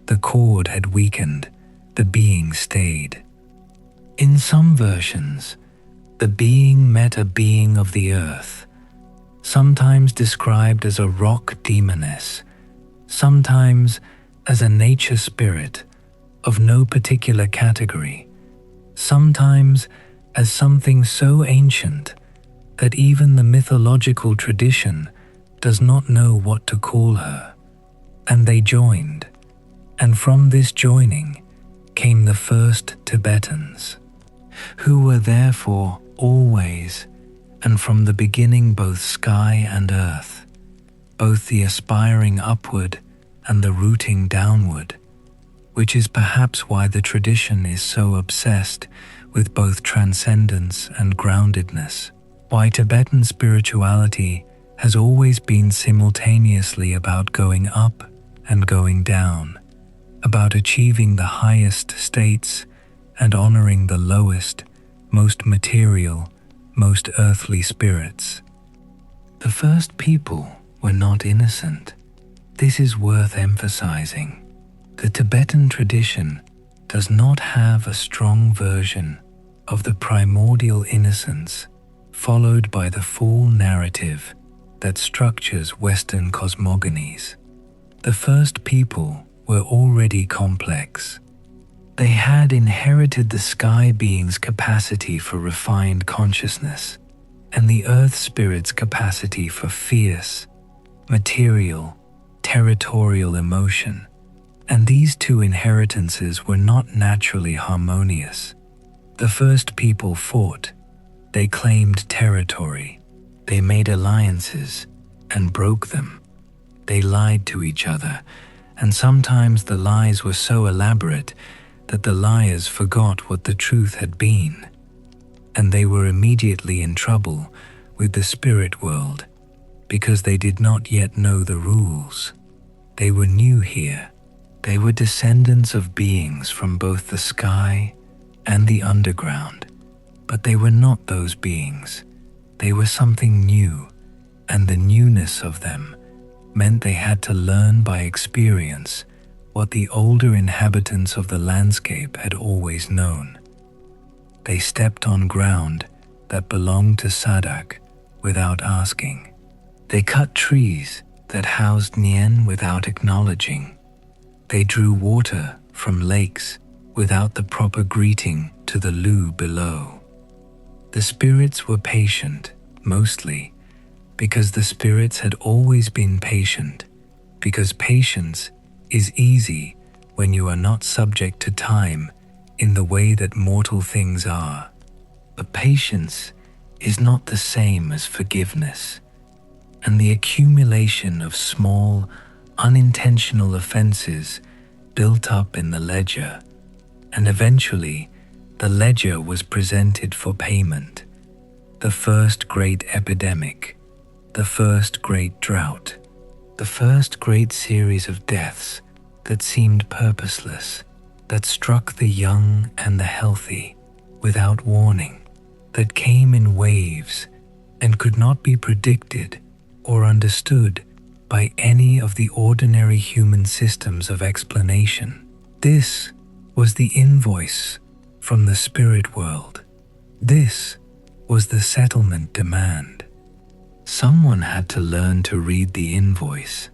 the cord had weakened, the being stayed. In some versions, the being met a being of the earth, sometimes described as a rock demoness, sometimes as a nature spirit of no particular category, sometimes as something so ancient that even the mythological tradition does not know what to call her. And they joined, and from this joining came the first Tibetans, who were therefore always and from the beginning both sky and earth, both the aspiring upward and the rooting downward, which is perhaps why the tradition is so obsessed with both transcendence and groundedness, why Tibetan spirituality has always been simultaneously about going up and going down, about achieving the highest states and honoring the lowest, most material, most earthly spirits. The first people were not innocent. This is worth emphasizing. The Tibetan tradition does not have a strong version of the primordial innocence followed by the full narrative that structures Western cosmogonies. The first people were already complex. They had inherited the sky being's capacity for refined consciousness and the earth spirit's capacity for fierce, material, territorial emotion, and these two inheritances were not naturally harmonious. The first people fought. They claimed territory. They made alliances and broke them. They lied to each other, and sometimes the lies were so elaborate that the liars forgot what the truth had been. And they were immediately in trouble with the spirit world because they did not yet know the rules. They were new here. They were descendants of beings from both the sky and the underground, but they were not those beings. They were something new, and the newness of them meant they had to learn by experience what the older inhabitants of the landscape had always known. They stepped on ground that belonged to Saddak without asking. They cut trees that housed Nian without acknowledging. They drew water from lakes without the proper greeting to the Lu below. The spirits were patient, mostly, because the spirits had always been patient, because patience is easy when you are not subject to time in the way that mortal things are. But patience is not the same as forgiveness, and the accumulation of small, unintentional offenses built up in the ledger, and eventually the ledger was presented for payment. The first great epidemic, the first great drought, the first great series of deaths that seemed purposeless, that struck the young and the healthy without warning, that came in waves and could not be predicted or understood by any of the ordinary human systems of explanation. This was the invoice from the spirit world. This was the settlement demand. Someone had to learn to read the invoice.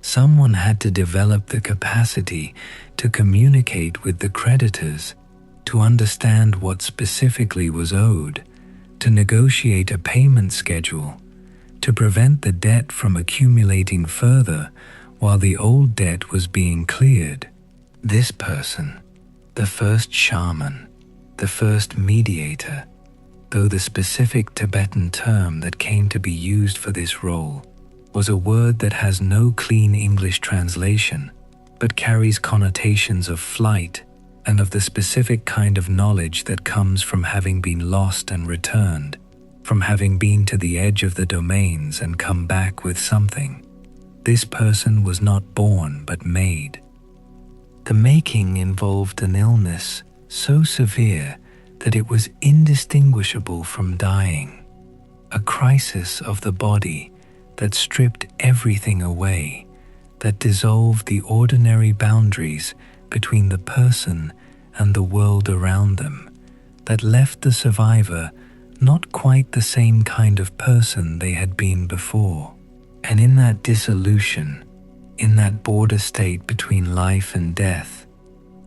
Someone had to develop the capacity to communicate with the creditors, to understand what specifically was owed, to negotiate a payment schedule, to prevent the debt from accumulating further while the old debt was being cleared. This person, the first shaman, the first mediator, though the specific Tibetan term that came to be used for this role was a word that has no clean English translation, but carries connotations of flight and of the specific kind of knowledge that comes from having been lost and returned, from having been to the edge of the domains and come back with something. This person was not born but made. The making involved an illness so severe that it was indistinguishable from dying, a crisis of the body that stripped everything away, that dissolved the ordinary boundaries between the person and the world around them, that left the survivor not quite the same kind of person they had been before. And in that dissolution, in that border state between life and death,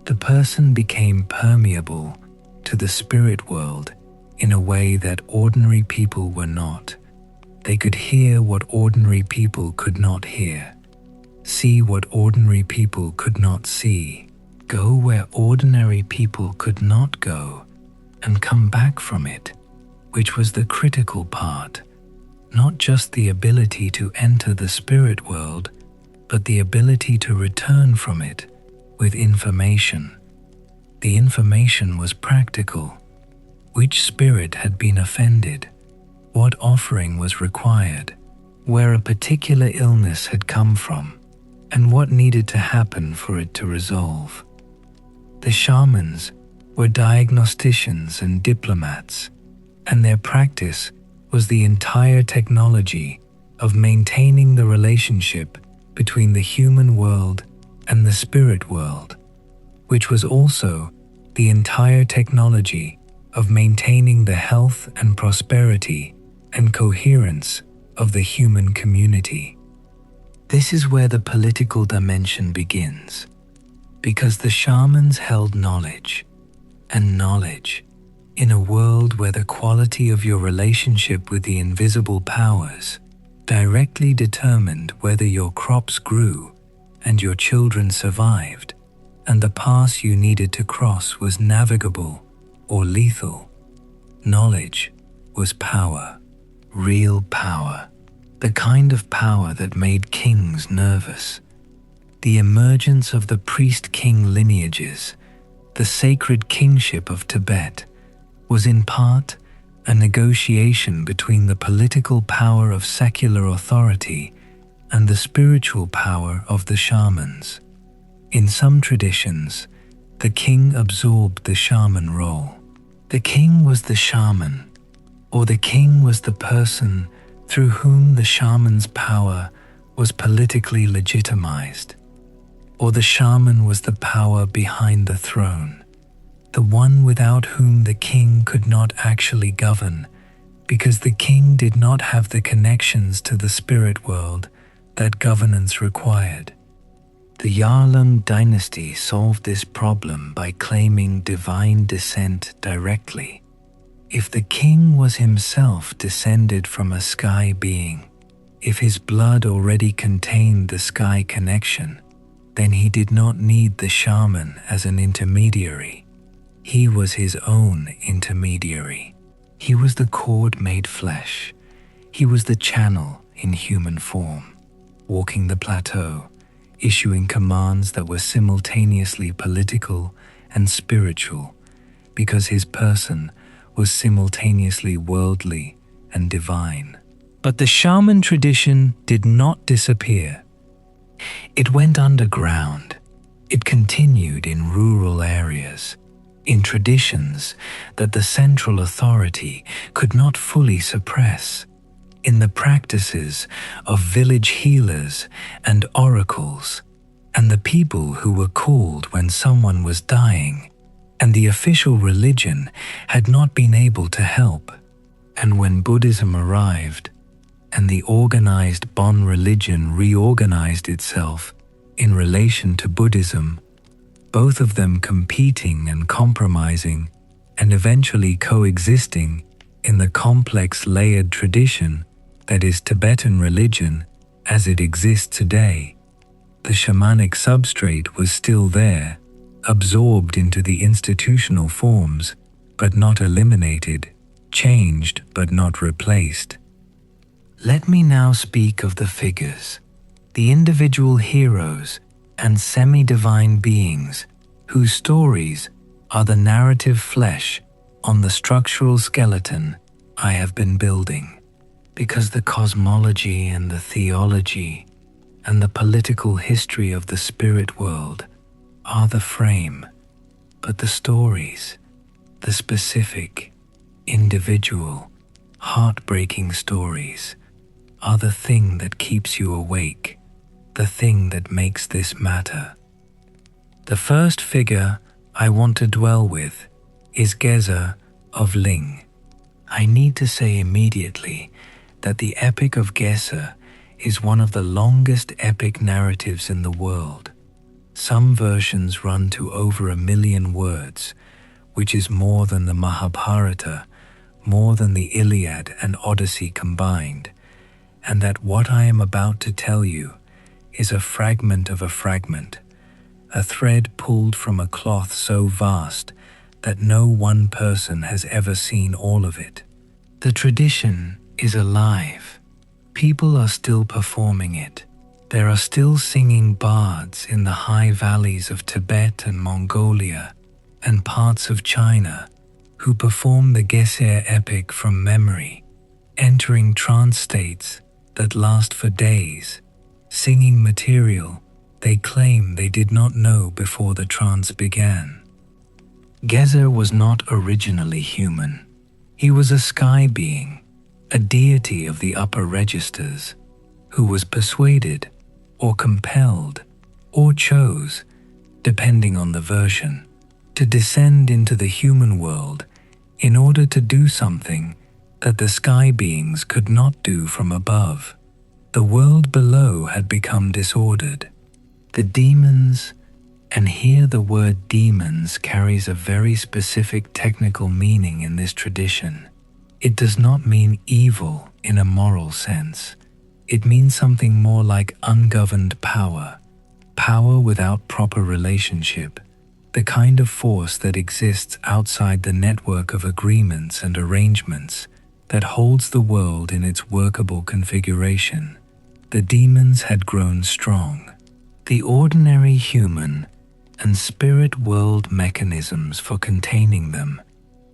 the person became permeable to the spirit world in a way that ordinary people were not. They could hear what ordinary people could not hear, see what ordinary people could not see, go where ordinary people could not go, and come back from it, which was the critical part. Not just the ability to enter the spirit world, but the ability to return from it with information. The information was practical. Which spirit had been offended? What offering was required? Where a particular illness had come from? And what needed to happen for it to resolve? The shamans were diagnosticians and diplomats, and their practice was the entire technology of maintaining the relationship between the human world and the spirit world, which was also the entire technology of maintaining the health and prosperity and coherence of the human community. This is where the political dimension begins, because the shamans held knowledge, and knowledge, in a world where the quality of your relationship with the invisible powers directly determined whether your crops grew and your children survived, and the pass you needed to cross was navigable or lethal. Knowledge was power, real power, the kind of power that made kings nervous. The emergence of the priest-king lineages, the sacred kingship of Tibet, was in part a negotiation between the political power of secular authority and the spiritual power of the shamans. In some traditions, the king absorbed the shaman role. The king was the shaman, or the king was the person through whom the shaman's power was politically legitimized, or the shaman was the power behind the throne, the one without whom the king could not actually govern, because the king did not have the connections to the spirit world that governance required. The Yarlung dynasty solved this problem by claiming divine descent directly. If the king was himself descended from a sky being, if his blood already contained the sky connection, then he did not need the shaman as an intermediary. He was his own intermediary. He was the cord made flesh. He was the channel in human form, walking the plateau, issuing commands that were simultaneously political and spiritual, because his person was simultaneously worldly and divine. But the shaman tradition did not disappear. It went underground. It continued in rural areas, in traditions that the central authority could not fully suppress, in the practices of village healers and oracles, and the people who were called when someone was dying, and the official religion had not been able to help. And when Buddhism arrived, and the organized Bon religion reorganized itself in relation to Buddhism, both of them competing and compromising, and eventually coexisting in the complex layered tradition that is Tibetan religion as it exists today, the shamanic substrate was still there, absorbed into the institutional forms, but not eliminated, changed but not replaced. Let me now speak of the figures, the individual heroes and semi-divine beings whose stories are the narrative flesh on the structural skeleton I have been building. Because the cosmology and the theology and the political history of the spirit world are the frame, but the stories, the specific, individual, heartbreaking stories, are the thing that keeps you awake, the thing that makes this matter. The first figure I want to dwell with is Geza of Ling. I need to say immediately that the Epic of Geza is one of the longest epic narratives in the world. Some versions run to over 1 million words, which is more than the Mahabharata, more than the Iliad and Odyssey combined, and that what I am about to tell you is a fragment of a fragment, a thread pulled from a cloth so vast that no one person has ever seen all of it. The tradition is alive. People are still performing it. There are still singing bards in the high valleys of Tibet and Mongolia and parts of China who perform the Geza epic from memory, entering trance states that last for days, singing material they claim they did not know before the trance began. Geza was not originally human. He was a sky being, a deity of the upper registers, who was persuaded or compelled or chose, depending on the version, to descend into the human world in order to do something that the sky beings could not do from above. The world below had become disordered. The demons, and here the word demons carries a very specific technical meaning in this tradition. It does not mean evil in a moral sense. It means something more like ungoverned power, power without proper relationship, the kind of force that exists outside the network of agreements and arrangements that holds the world in its workable configuration. The demons had grown strong. The ordinary human and spirit world mechanisms for containing them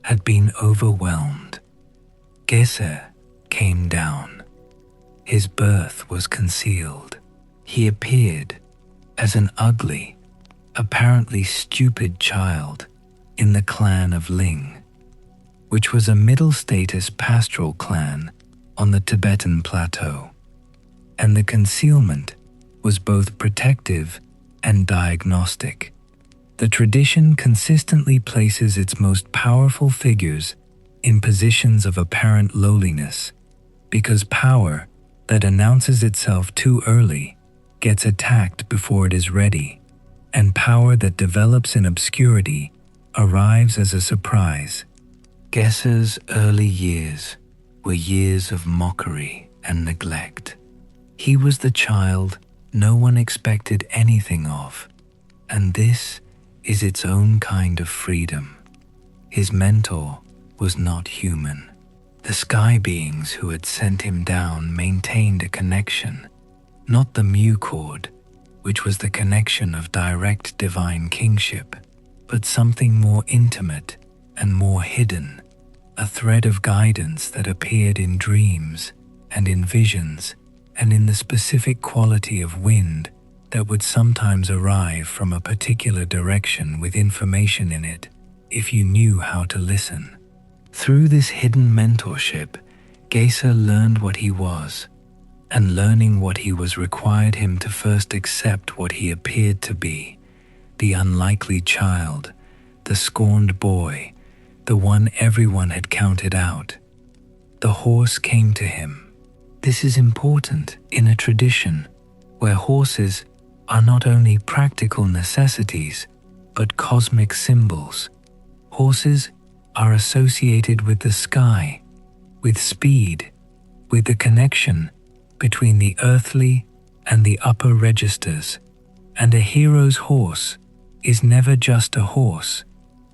had been overwhelmed. Gesser came down. His birth was concealed. He appeared as an ugly, apparently stupid child in the clan of Ling, which was a middle-status pastoral clan on the Tibetan Plateau, and the concealment was both protective and diagnostic. The tradition consistently places its most powerful figures in positions of apparent lowliness, because power that announces itself too early gets attacked before it is ready, and power that develops in obscurity arrives as a surprise. Gesser's early years were years of mockery and neglect. He was the child no one expected anything of, and this is its own kind of freedom. His mentor was not human. The sky beings who had sent him down maintained a connection, not the mu cord, which was the connection of direct divine kingship, but something more intimate and more hidden, a thread of guidance that appeared in dreams and in visions and in the specific quality of wind that would sometimes arrive from a particular direction with information in it if you knew how to listen. Through this hidden mentorship, Gesser learned what he was, and learning what he was required him to first accept what he appeared to be, the unlikely child, the scorned boy, the one everyone had counted out. The horse came to him. This is important in a tradition where horses are not only practical necessities, but cosmic symbols. Horses are associated with the sky, with speed, with the connection between the earthly and the upper registers, and a hero's horse is never just a horse.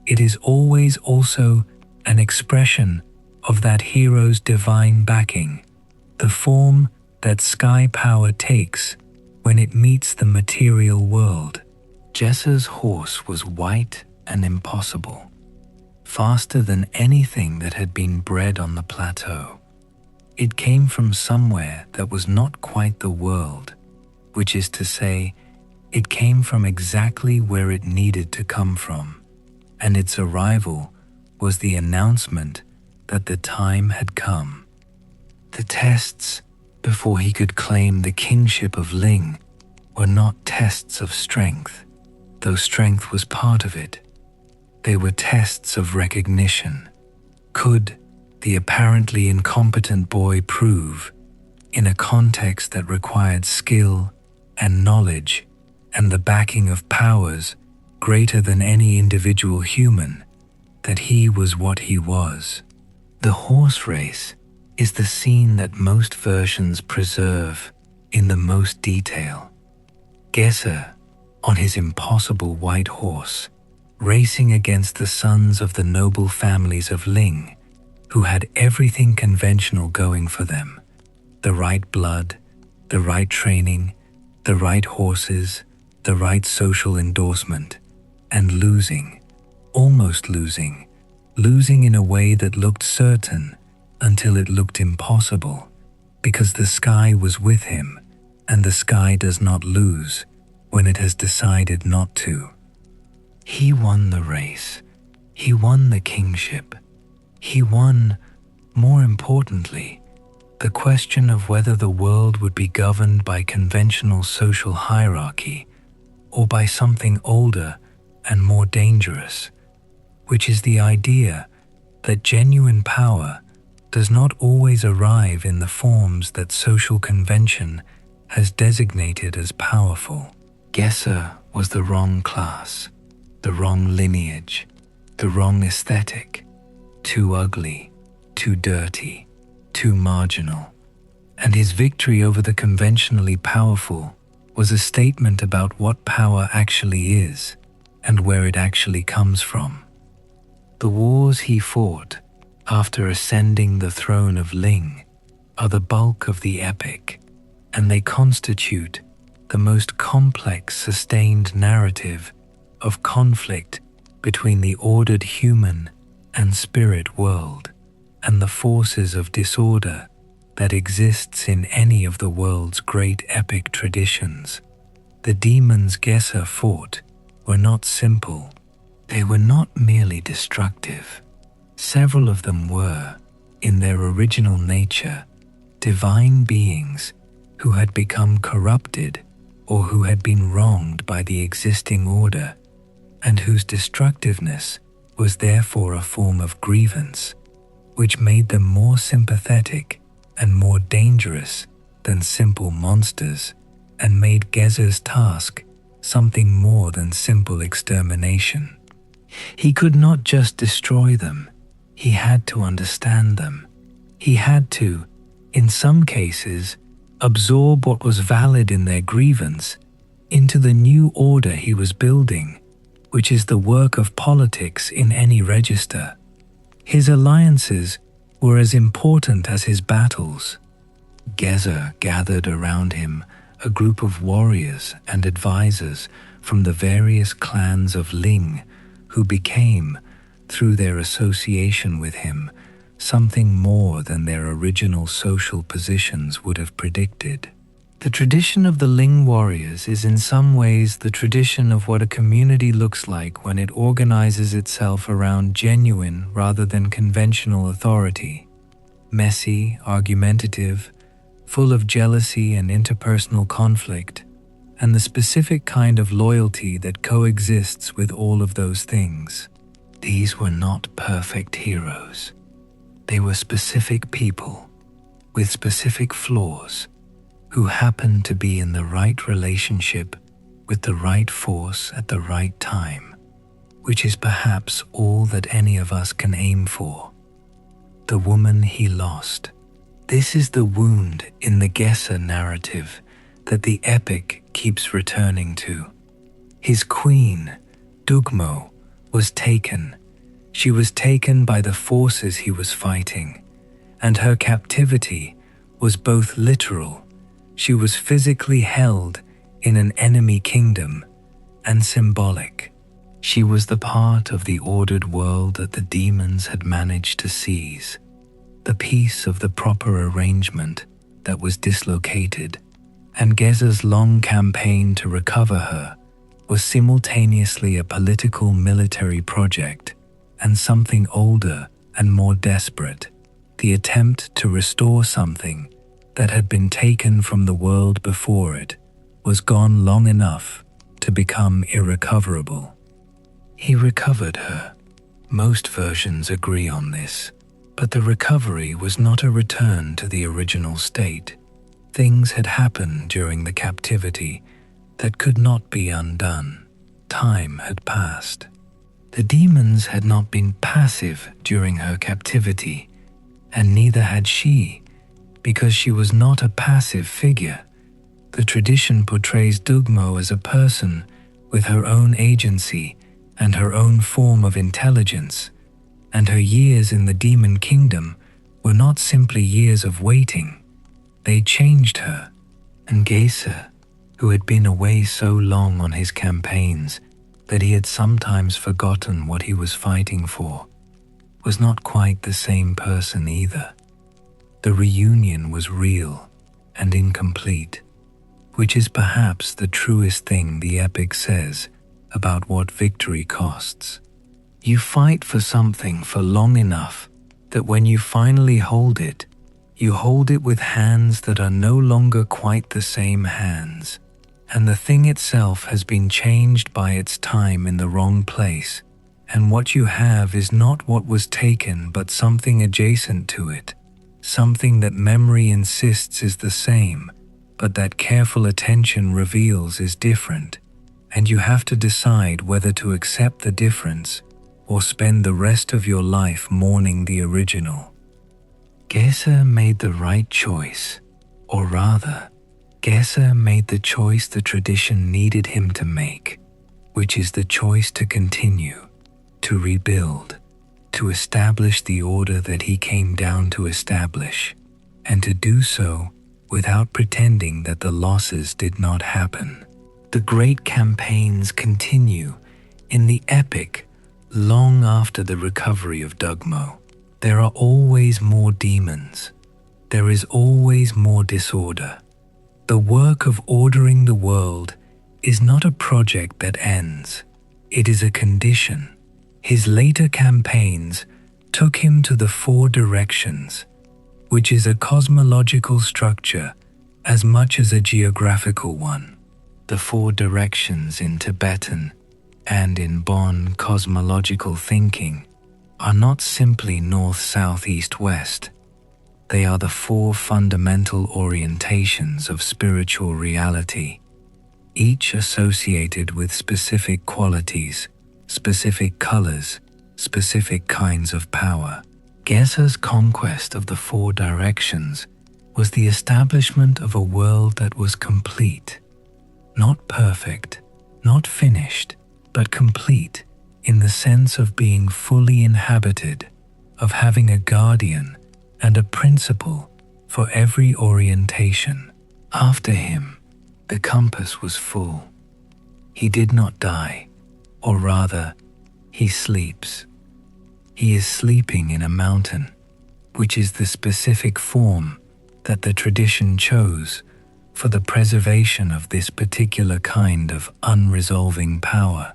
It is always also an expression of that hero's divine backing, the form that sky power takes when it meets the material world. Gesser's horse was white and impossible, faster than anything that had been bred on the plateau. It came from somewhere that was not quite the world, which is to say, it came from exactly where it needed to come from, and its arrival was the announcement that the time had come. The tests before he could claim the kingship of Ling were not tests of strength, though strength was part of it. They were tests of recognition. Could the apparently incompetent boy prove, in a context that required skill and knowledge and the backing of powers greater than any individual human, that he was what he was? The horse race is the scene that most versions preserve in the most detail. Gesser, on his impossible white horse, racing against the sons of the noble families of Ling, who had everything conventional going for them: the right blood, the right training, the right horses, the right social endorsement, and losing, almost losing in a way that looked certain until it looked impossible, because the sky was with him, and the sky does not lose when it has decided not to. He won the race. He won the kingship. He won, more importantly, the question of whether the world would be governed by conventional social hierarchy or by something older and more dangerous, which is the idea that genuine power does not always arrive in the forms that social convention has designated as powerful. Gesser was the wrong class, the wrong lineage, the wrong aesthetic, too ugly, too dirty, too marginal, and his victory over the conventionally powerful was a statement about what power actually is, and where it actually comes from. The wars he fought after ascending the throne of Ling are the bulk of the epic, and they constitute the most complex sustained narrative of conflict between the ordered human and spirit world and the forces of disorder that exists in any of the world's great epic traditions. The demons Gesser fought were not simple. They were not merely destructive. Several of them were, in their original nature, divine beings who had become corrupted or who had been wronged by the existing order, and whose destructiveness was therefore a form of grievance, which made them more sympathetic and more dangerous than simple monsters, and made Gesser's task something more than simple extermination. He could not just destroy them, he had to understand them. He had to, in some cases, absorb what was valid in their grievance into the new order he was building, which is the work of politics in any register. His alliances were as important as his battles. Gesser gathered around him a group of warriors and advisors from the various clans of Ling who became, through their association with him, something more than their original social positions would have predicted. The tradition of the Ling warriors is in some ways the tradition of what a community looks like when it organizes itself around genuine rather than conventional authority. Messy, argumentative, full of jealousy and interpersonal conflict, and the specific kind of loyalty that coexists with all of those things. These were not perfect heroes. They were specific people with specific flaws who happened to be in the right relationship with the right force at the right time, which is perhaps all that any of us can aim for. The woman he lost. This is the wound in the Gesser narrative that the epic keeps returning to. His queen, Dugmo, was taken. She was taken by the forces he was fighting, and her captivity was both literal. She was physically held in an enemy kingdom, and symbolic. She was the part of the ordered world that the demons had managed to seize, the piece of the proper arrangement that was dislocated, and Gesser's long campaign to recover her was simultaneously a political military project and something older and more desperate, the attempt to restore something that had been taken from the world before it was gone long enough to become irrecoverable. He recovered her. Most versions agree on this, but the recovery was not a return to the original state. Things had happened during the captivity that could not be undone. Time had passed. The demons had not been passive during her captivity, and neither had she, because she was not a passive figure. The tradition portrays Dugmo as a person with her own agency and her own form of intelligence, and her years in the demon kingdom were not simply years of waiting. They changed her, and Gesser, who had been away so long on his campaigns that he had sometimes forgotten what he was fighting for, was not quite the same person either. The reunion was real and incomplete, which is perhaps the truest thing the epic says about what victory costs. You fight for something for long enough that when you finally hold it, you hold it with hands that are no longer quite the same hands, and the thing itself has been changed by its time in the wrong place, and what you have is not what was taken but something adjacent to it, something that memory insists is the same, but that careful attention reveals is different, and you have to decide whether to accept the difference or spend the rest of your life mourning the original. Gesser made the right choice, or rather, Gesser made the choice the tradition needed him to make. which is the choice to continue, to rebuild, to establish the order that he came down to establish, and to do so without pretending that the losses did not happen. The great campaigns continue in the epic long after the recovery of Dugmo. There are always more demons. There is always more disorder. The work of ordering the world is not a project that ends. It is a condition. His later campaigns took him to the four directions, which is a cosmological structure as much as a geographical one. The four directions in Tibetan and in Bon cosmological thinking are not simply north, south, east, west. They are the four fundamental orientations of spiritual reality, each associated with specific qualities, specific colors, specific kinds of power. Geser's conquest of the four directions was the establishment of a world that was complete, not perfect, not finished, but complete in the sense of being fully inhabited, of having a guardian and a principle for every orientation. After him, the compass was full. He did not die, or rather, he sleeps. He is sleeping in a mountain, which is the specific form that the tradition chose for the preservation of this particular kind of unresolving power.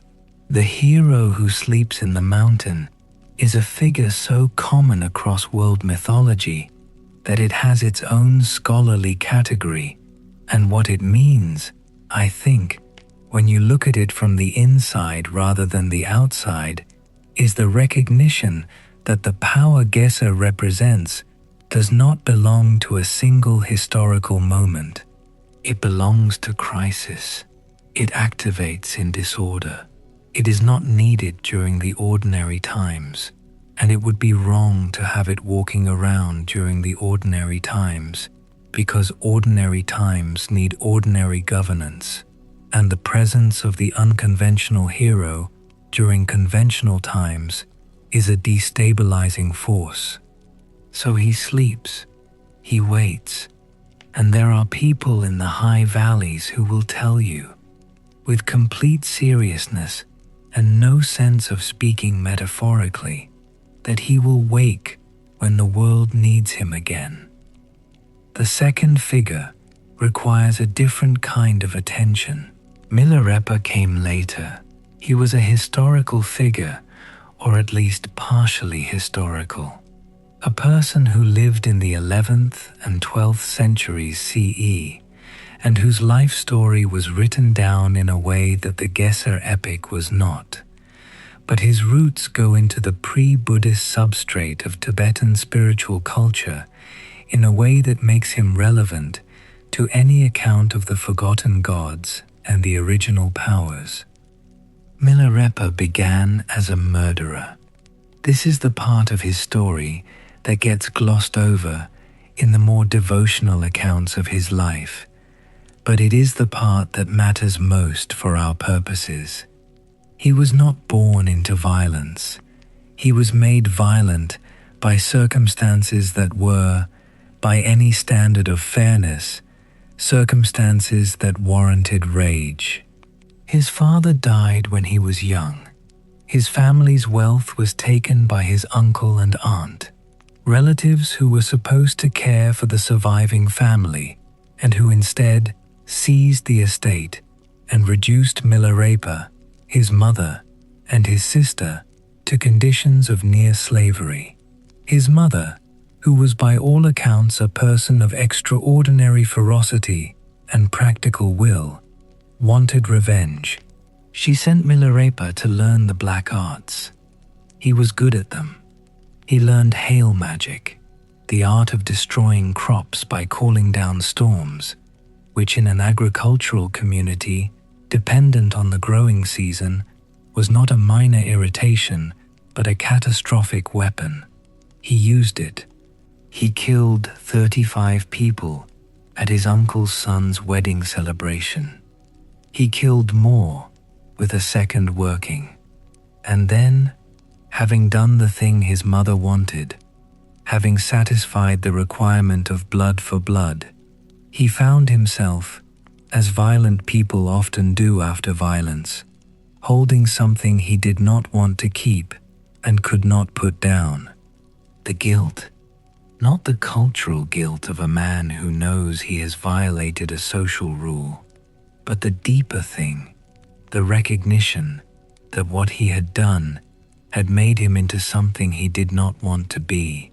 The hero who sleeps in the mountain is a figure so common across world mythology that it has its own scholarly category, and what it means, I think, when you look at it from the inside rather than the outside, is the recognition that the power Geser represents does not belong to a single historical moment. It belongs to crisis. It activates in disorder. It is not needed during the ordinary times, and it would be wrong to have it walking around during the ordinary times, because ordinary times need ordinary governance, and the presence of the unconventional hero during conventional times is a destabilizing force. So he sleeps, he waits, and there are people in the high valleys who will tell you, with complete seriousness and no sense of speaking metaphorically, that he will wake when the world needs him again. The second figure requires a different kind of attention. Milarepa came later. He was a historical figure, or at least partially historical. A person who lived in the 11th and 12th centuries CE, and whose life story was written down in a way that the Geser epic was not. But his roots go into the pre-Buddhist substrate of Tibetan spiritual culture in a way that makes him relevant to any account of the forgotten gods and the original powers. Milarepa began as a murderer. This is the part of his story that gets glossed over in the more devotional accounts of his life, but it is the part that matters most for our purposes. He was not born into violence. He was made violent by circumstances that were, by any standard of fairness, circumstances that warranted rage. His father died when he was young. His family's wealth was taken by his uncle and aunt, relatives who were supposed to care for the surviving family and who instead seized the estate and reduced Milarepa, his mother, and his sister to conditions of near slavery. His mother, who was by all accounts a person of extraordinary ferocity and practical will, wanted revenge. She sent Milarepa to learn the black arts. He was good at them. He learned hail magic, the art of destroying crops by calling down storms, which in an agricultural community dependent on the growing season was not a minor irritation but a catastrophic weapon. He used it. He killed 35 people at his uncle's son's wedding celebration. He killed more with a second working. And then, having done the thing his mother wanted, having satisfied the requirement of blood for blood, he found himself, as violent people often do after violence, holding something he did not want to keep and could not put down. The guilt, not the cultural guilt of a man who knows he has violated a social rule, but the deeper thing, the recognition that what he had done had made him into something he did not want to be.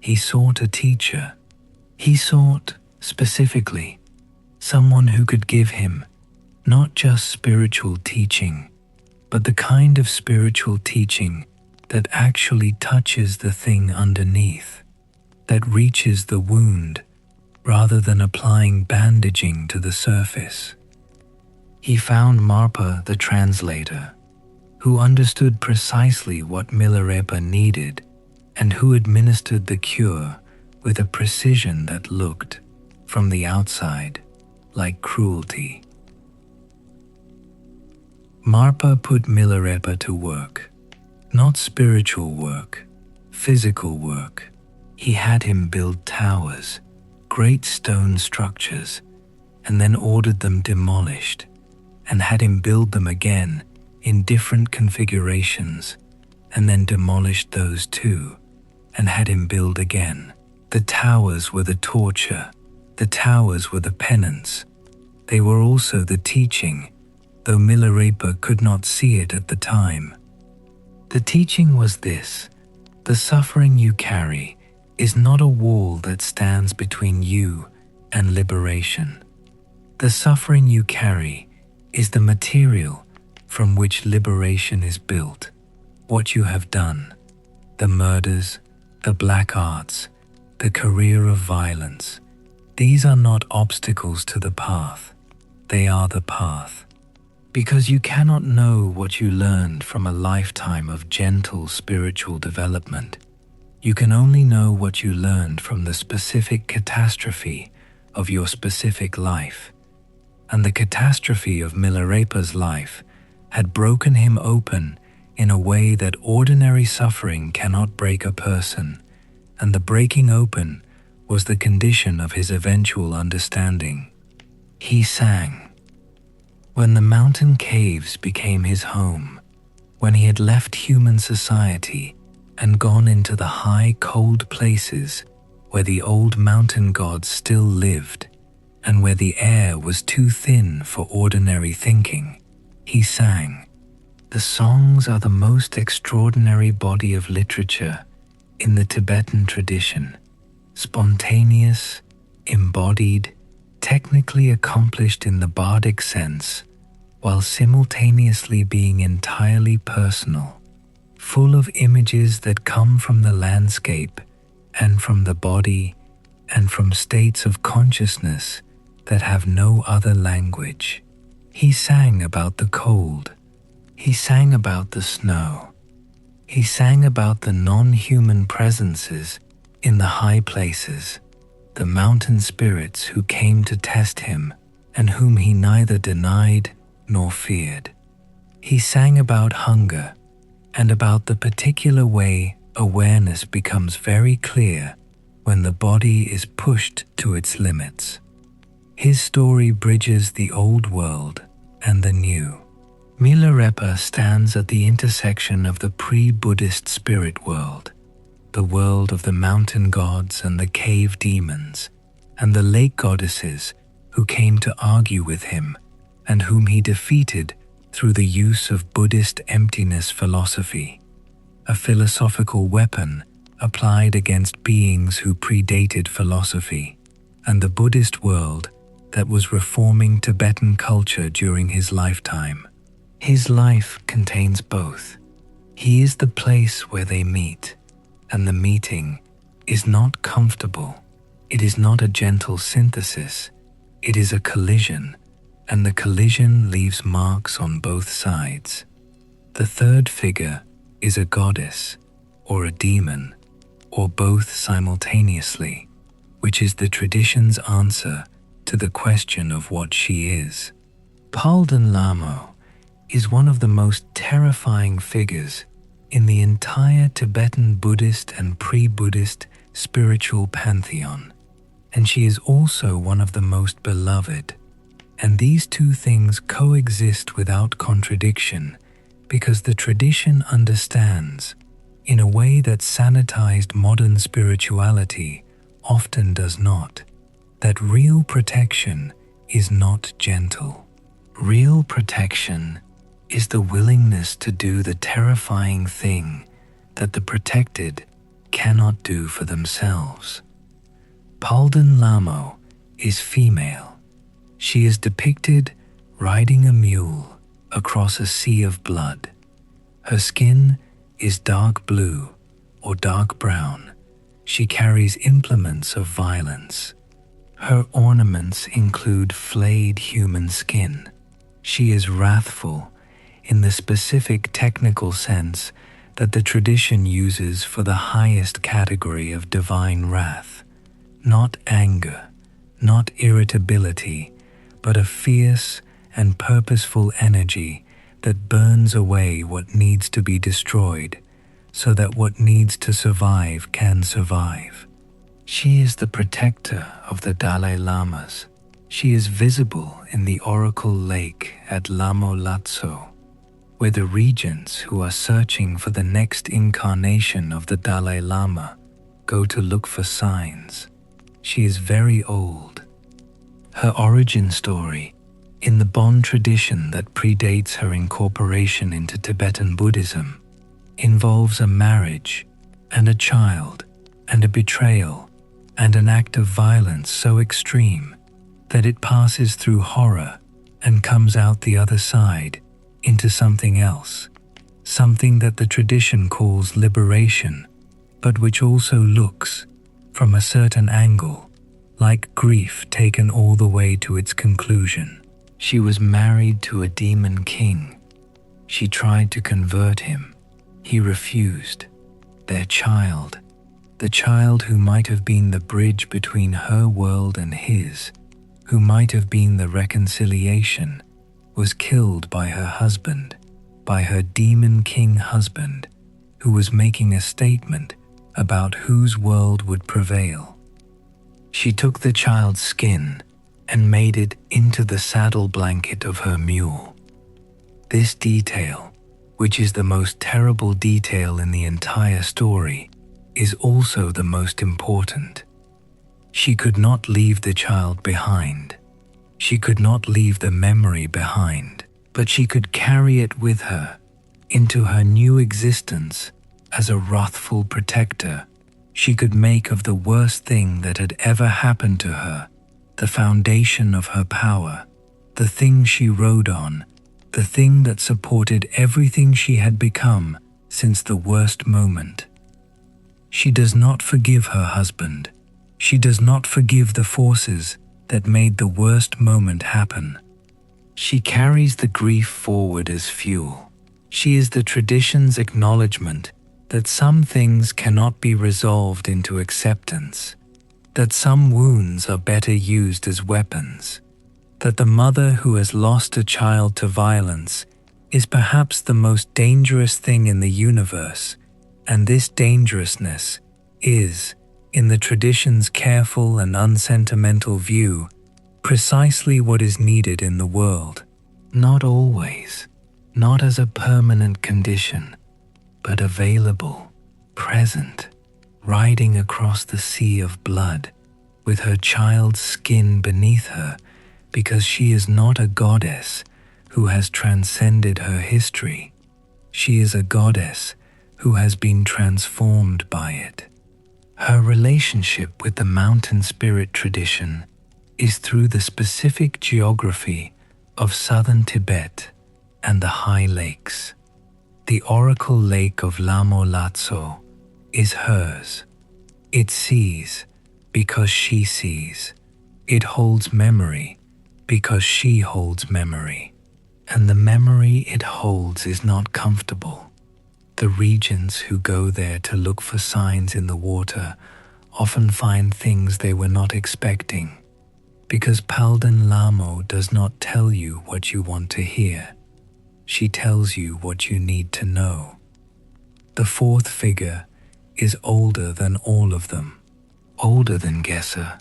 He sought a teacher. He sought, specifically, someone who could give him not just spiritual teaching, but the kind of spiritual teaching that actually touches the thing underneath, that reaches the wound rather than applying bandaging to the surface. He found Marpa the translator, who understood precisely what Milarepa needed and who administered the cure with a precision that looked, from the outside, like cruelty. Marpa put Milarepa to work, not spiritual work, physical work. He had him build towers, great stone structures, and then ordered them demolished, and had him build them again in different configurations, and then demolished those too, and had him build again. The towers were the torture, the towers were the penance. They were also the teaching, though Milarepa could not see it at the time. The teaching was this: the suffering you carry is not a wall that stands between you and liberation. The suffering you carry is the material from which liberation is built. What you have done, the murders, the black arts, the career of violence, these are not obstacles to the path. They are the path. Because you cannot know what you learned from a lifetime of gentle spiritual development. You can only know what you learned from the specific catastrophe of your specific life. And the catastrophe of Milarepa's life had broken him open in a way that ordinary suffering cannot break a person, and the breaking open was the condition of his eventual understanding. He sang. When the mountain caves became his home, when he had left human society and gone into the high, cold places where the old mountain gods still lived, and where the air was too thin for ordinary thinking, he sang. The songs are the most extraordinary body of literature in the Tibetan tradition, spontaneous, embodied, technically accomplished in the bardic sense, while simultaneously being entirely personal, full of images that come from the landscape and from the body and from states of consciousness that have no other language. He sang about the cold. He sang about the snow. He sang about the non-human presences in the high places, the mountain spirits who came to test him and whom he neither denied nor feared. He sang about hunger and about the particular way awareness becomes very clear when the body is pushed to its limits. His story bridges the old world and the new. Milarepa stands at the intersection of the pre-Buddhist spirit world, the world of the mountain gods and the cave demons, and the lake goddesses who came to argue with him and whom he defeated through the use of Buddhist emptiness philosophy, a philosophical weapon applied against beings who predated philosophy, and the Buddhist world that was reforming Tibetan culture during his lifetime. His life contains both. He is the place where they meet, and the meeting is not comfortable. It is not a gentle synthesis. It is a collision, and the collision leaves marks on both sides. The third figure is a goddess, or a demon, or both simultaneously, which is the tradition's answer to the question of what she is. Palden Lamo is one of the most terrifying figures in the entire Tibetan Buddhist and pre-Buddhist spiritual pantheon, and she is also one of the most beloved. And these two things coexist without contradiction because the tradition understands, in a way that sanitized modern spirituality often does not, that real protection is not gentle. Real protection is the willingness to do the terrifying thing that the protected cannot do for themselves. Palden Lamo is female. She is depicted riding a mule across a sea of blood. Her skin is dark blue or dark brown. She carries implements of violence. Her ornaments include flayed human skin. She is wrathful in the specific technical sense that the tradition uses for the highest category of divine wrath. Not anger, not irritability, but a fierce and purposeful energy that burns away what needs to be destroyed so that what needs to survive can survive. She is the protector of the Dalai Lamas. She is visible in the Oracle Lake at Lamo Latso, where the regents who are searching for the next incarnation of the Dalai Lama go to look for signs. She is very old. Her origin story, in the Bon tradition that predates her incorporation into Tibetan Buddhism, involves a marriage and a child and a betrayal and an act of violence so extreme that it passes through horror and comes out the other side into something else, something that the tradition calls liberation, but which also looks, from a certain angle, like grief taken all the way to its conclusion. She was married to a demon king. She tried to convert him. He refused. Their child, the child who might have been the bridge between her world and his, who might have been the reconciliation, was killed by her husband, by her demon king husband, who was making a statement about whose world would prevail. She took the child's skin and made it into the saddle blanket of her mule. This detail, which is the most terrible detail in the entire story, is also the most important. She could not leave the child behind. She could not leave the memory behind, but she could carry it with her into her new existence as a wrathful protector. She could make of the worst thing that had ever happened to her the foundation of her power, the thing she rode on, the thing that supported everything she had become since the worst moment. She does not forgive her husband. She does not forgive the forces that made the worst moment happen. She carries the grief forward as fuel. She is the tradition's acknowledgement that some things cannot be resolved into acceptance, that some wounds are better used as weapons, that the mother who has lost a child to violence is perhaps the most dangerous thing in the universe, and this dangerousness is, in the tradition's careful and unsentimental view, precisely what is needed in the world. Not always, not as a permanent condition, but available, present, riding across the sea of blood, with her child's skin beneath her, because she is not a goddess who has transcended her history. She is a goddess who has been transformed by it. Her relationship with the mountain spirit tradition is through the specific geography of southern Tibet and the high lakes. The oracle lake of Lamo Latso is hers. It sees because she sees. It holds memory because she holds memory. And the memory it holds is not comfortable. The regents who go there to look for signs in the water often find things they were not expecting, because Palden Lamo does not tell you what you want to hear. she tells you what you need to know. The fourth figure is older than all of them, older than Gesser,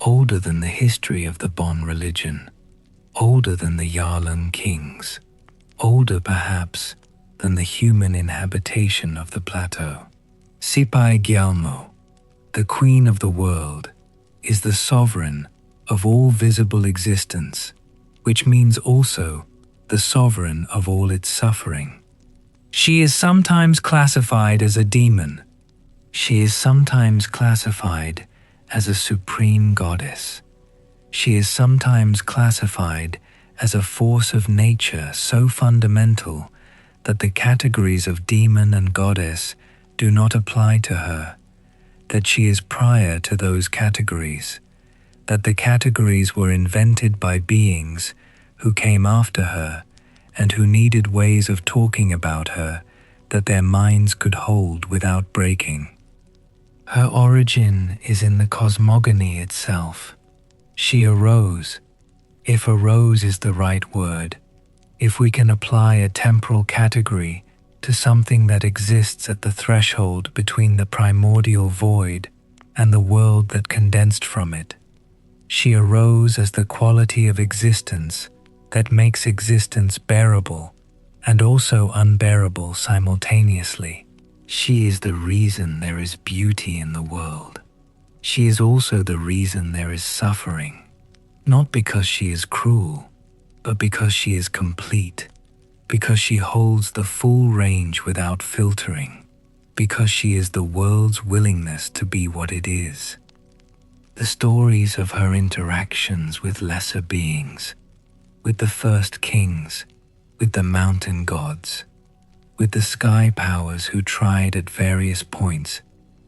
older than the history of the Bon religion, older than the Yarlung kings, older perhaps than the human inhabitation of the Plateau. Sipai Gyalmo, the queen of the world, is the sovereign of all visible existence, which means also the sovereign of all its suffering. She is sometimes classified as a demon. She is sometimes classified as a supreme goddess. She is sometimes classified as a force of nature so fundamental that the categories of demon and goddess do not apply to her, that she is prior to those categories, that the categories were invented by beings who came after her and who needed ways of talking about her that their minds could hold without breaking. Her origin is in the cosmogony itself. She arose, if arose is the right word, if we can apply a temporal category to something that exists at the threshold between the primordial void and the world that condensed from it. She arose as the quality of existence that makes existence bearable and also unbearable simultaneously. She is the reason there is beauty in the world. She is also the reason there is suffering, not because she is cruel, but because she is complete, because she holds the full range without filtering, because she is the world's willingness to be what it is. The stories of her interactions with lesser beings, with the first kings, with the mountain gods, with the sky powers who tried at various points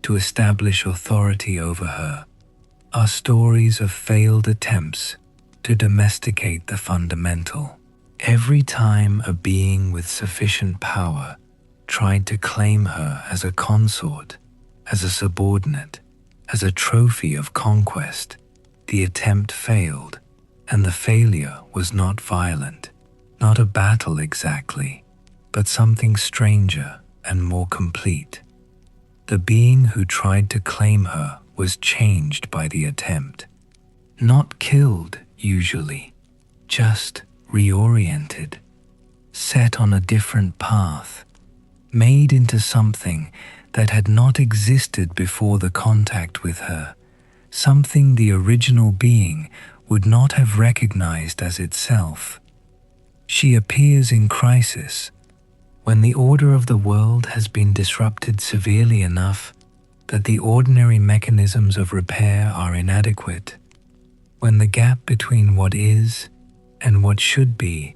to establish authority over her, are stories of failed attempts to domesticate the fundamental. Every time a being with sufficient power tried to claim her as a consort, as a subordinate, as a trophy of conquest, the attempt failed, and the failure was not violent, not a battle exactly, but something stranger and more complete. The being who tried to claim her was changed by the attempt, not killed usually, just reoriented, set on a different path, made into something that had not existed before the contact with her, something the original being would not have recognized as itself. She appears in crisis, when the order of the world has been disrupted severely enough that the ordinary mechanisms of repair are inadequate, when the gap between what is and what should be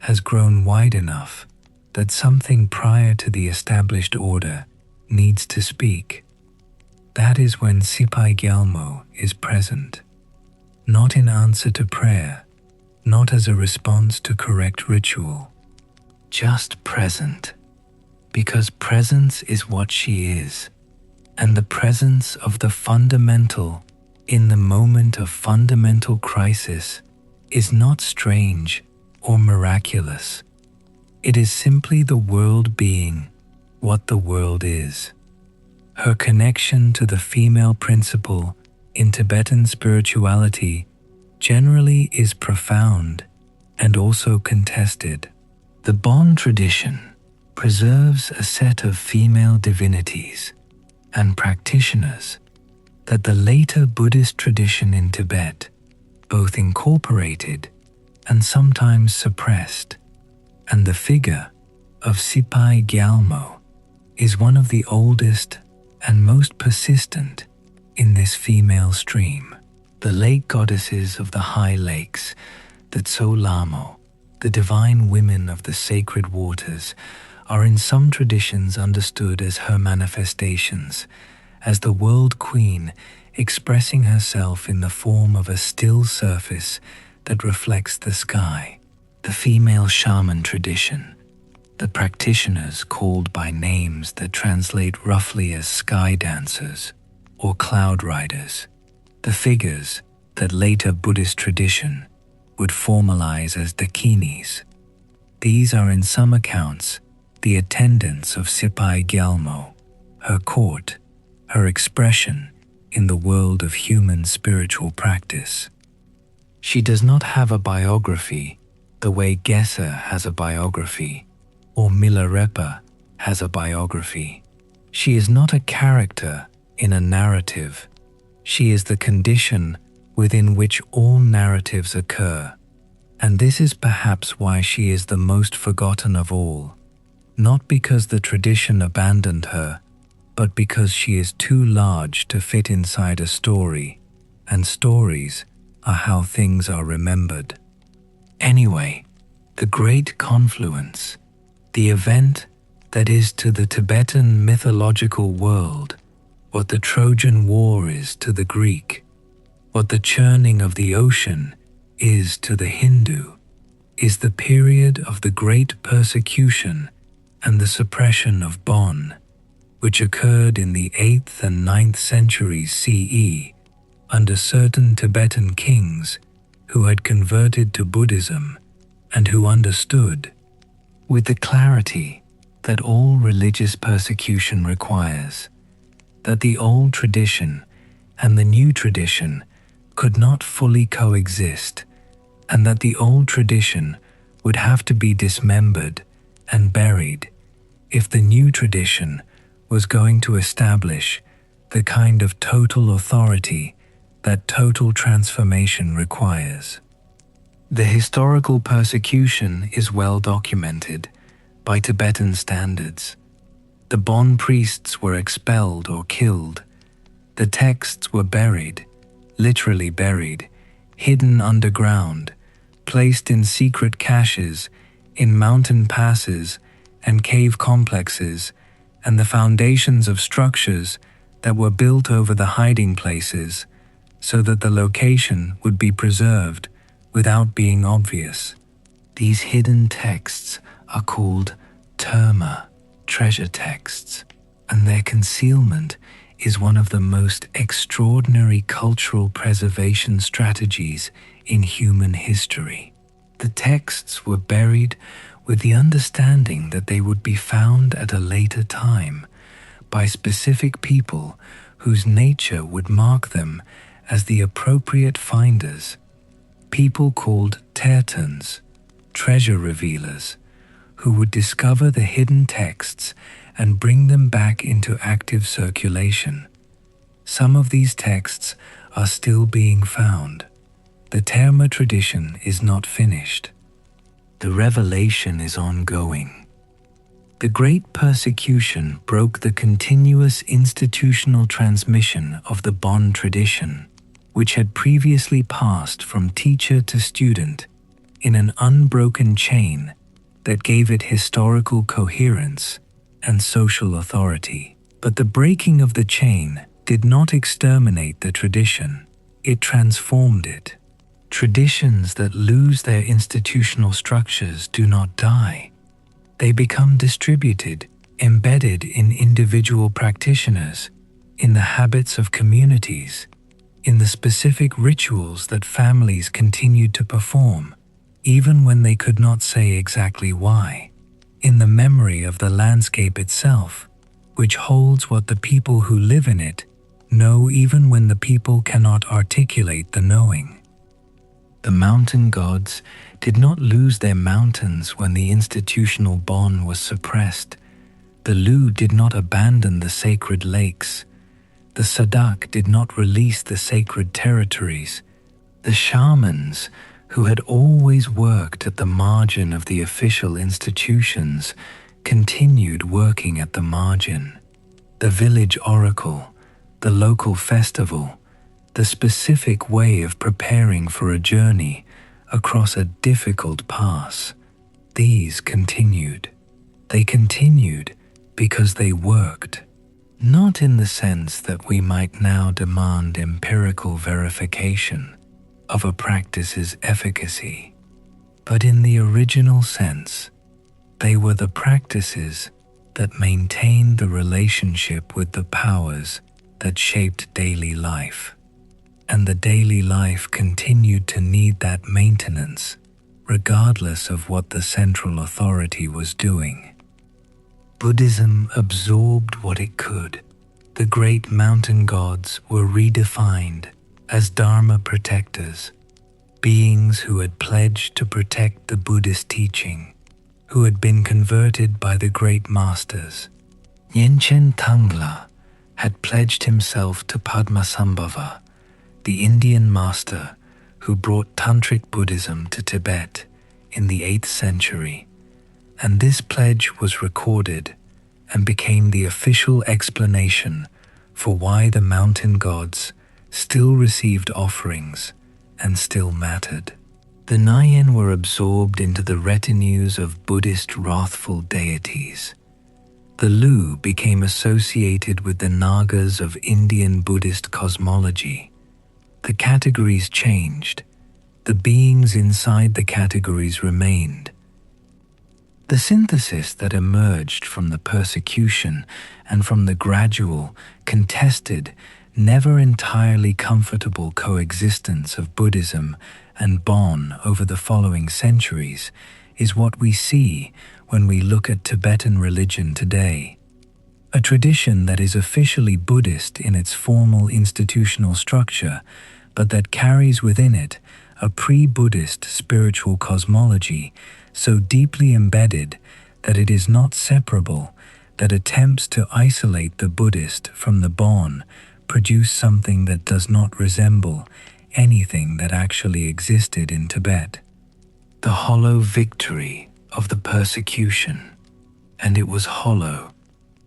has grown wide enough that something prior to the established order needs to speak. That is when Sipai Gyalmo is present, not in answer to prayer, not as a response to correct ritual, just present, because presence is what she is, and the presence of the fundamental in the moment of fundamental crisis is not strange or miraculous. It is simply the world being what the world is. Her connection to the female principle in Tibetan spirituality generally is profound and also contested. The Bon tradition preserves a set of female divinities and practitioners that the later Buddhist tradition in Tibet both incorporated and sometimes suppressed, and the figure of Sipai Gyalmo is one of the oldest and most persistent in this female stream. The lake goddesses of the high lakes, the Tsolamo, the divine women of the sacred waters, are in some traditions understood as her manifestations, as the world queen expressing herself in the form of a still surface that reflects the sky. The female shaman tradition, the practitioners called by names that translate roughly as sky dancers or cloud riders, the figures that later Buddhist tradition would formalize as dakinis, These are in some accounts the attendants of Sipai Gyalmo, her court, her expression in the world of human spiritual practice. She does not have a biography the way Gesser has a biography or Milarepa has a biography. She is not a character in a narrative. She is the condition within which all narratives occur, and this is perhaps why she is the most forgotten of all, not because the tradition abandoned her, but because she is too large to fit inside a story, and stories are how things are remembered. Anyway, the great confluence, the event that is to the Tibetan mythological world what the Trojan War is to the Greek, what the churning of the ocean is to the Hindu, is the period of the great persecution and the suppression of Bon, which occurred in the 8th and 9th centuries CE under certain Tibetan kings who had converted to Buddhism and who understood, with the clarity that all religious persecution requires, that the old tradition and the new tradition could not fully coexist, and that the old tradition would have to be dismembered and buried if the new tradition was going to establish the kind of total authority that total transformation requires. The historical persecution is well documented by Tibetan standards. The Bon priests were expelled or killed. The texts were buried, literally buried, hidden underground, placed in secret caches, in mountain passes and cave complexes, and the foundations of structures that were built over the hiding places so that the location would be preserved without being obvious. These hidden texts are called terma, treasure texts, and their concealment is one of the most extraordinary cultural preservation strategies in human history. The texts were buried with the understanding that they would be found at a later time by specific people whose nature would mark them as the appropriate finders, people called tertans, treasure revealers, who would discover the hidden texts and bring them back into active circulation. Some of these texts are still being found. The Terma tradition is not finished. The revelation is ongoing. The great persecution broke the continuous institutional transmission of the Bon tradition, which had previously passed from teacher to student in an unbroken chain that gave it historical coherence and social authority. But the breaking of the chain did not exterminate the tradition, it transformed it. Traditions that lose their institutional structures do not die. They become distributed, embedded in individual practitioners, in the habits of communities, in the specific rituals that families continued to perform, even when they could not say exactly why, in the memory of the landscape itself, which holds what the people who live in it know even when the people cannot articulate the knowing. The mountain gods did not lose their mountains when the institutional Bon was suppressed. The Lu did not abandon the sacred lakes. The Saddak did not release the sacred territories. The Shamans, who had always worked at the margin of the official institutions, continued working at the margin. The village oracle, the local festival, the specific way of preparing for a journey across a difficult pass, these continued. They continued because they worked, not in the sense that we might now demand empirical verification of a practice's efficacy, but in the original sense, they were the practices that maintained the relationship with the powers that shaped daily life. And the daily life continued to need that maintenance, regardless of what the central authority was doing. Buddhism absorbed what it could. The great mountain gods were redefined as Dharma protectors, beings who had pledged to protect the Buddhist teaching, who had been converted by the great masters. Nyenchen Tangla had pledged himself to Padmasambhava, the Indian master who brought Tantric Buddhism to Tibet in the 8th century, and this pledge was recorded and became the official explanation for why the mountain gods still received offerings and still mattered. The Nian were absorbed into the retinues of Buddhist wrathful deities. The Lu became associated with the Nagas of Indian Buddhist cosmology. The categories changed. The beings inside the categories remained. The synthesis that emerged from the persecution and from the gradual, contested, never entirely comfortable coexistence of Buddhism and Bon over the following centuries is what we see when we look at Tibetan religion today. A tradition that is officially Buddhist in its formal institutional structure, but that carries within it a pre-Buddhist spiritual cosmology so deeply embedded that it is not separable, that attempts to isolate the Buddhist from the Bon produce something that does not resemble anything that actually existed in Tibet. The hollow victory of the persecution, and it was hollow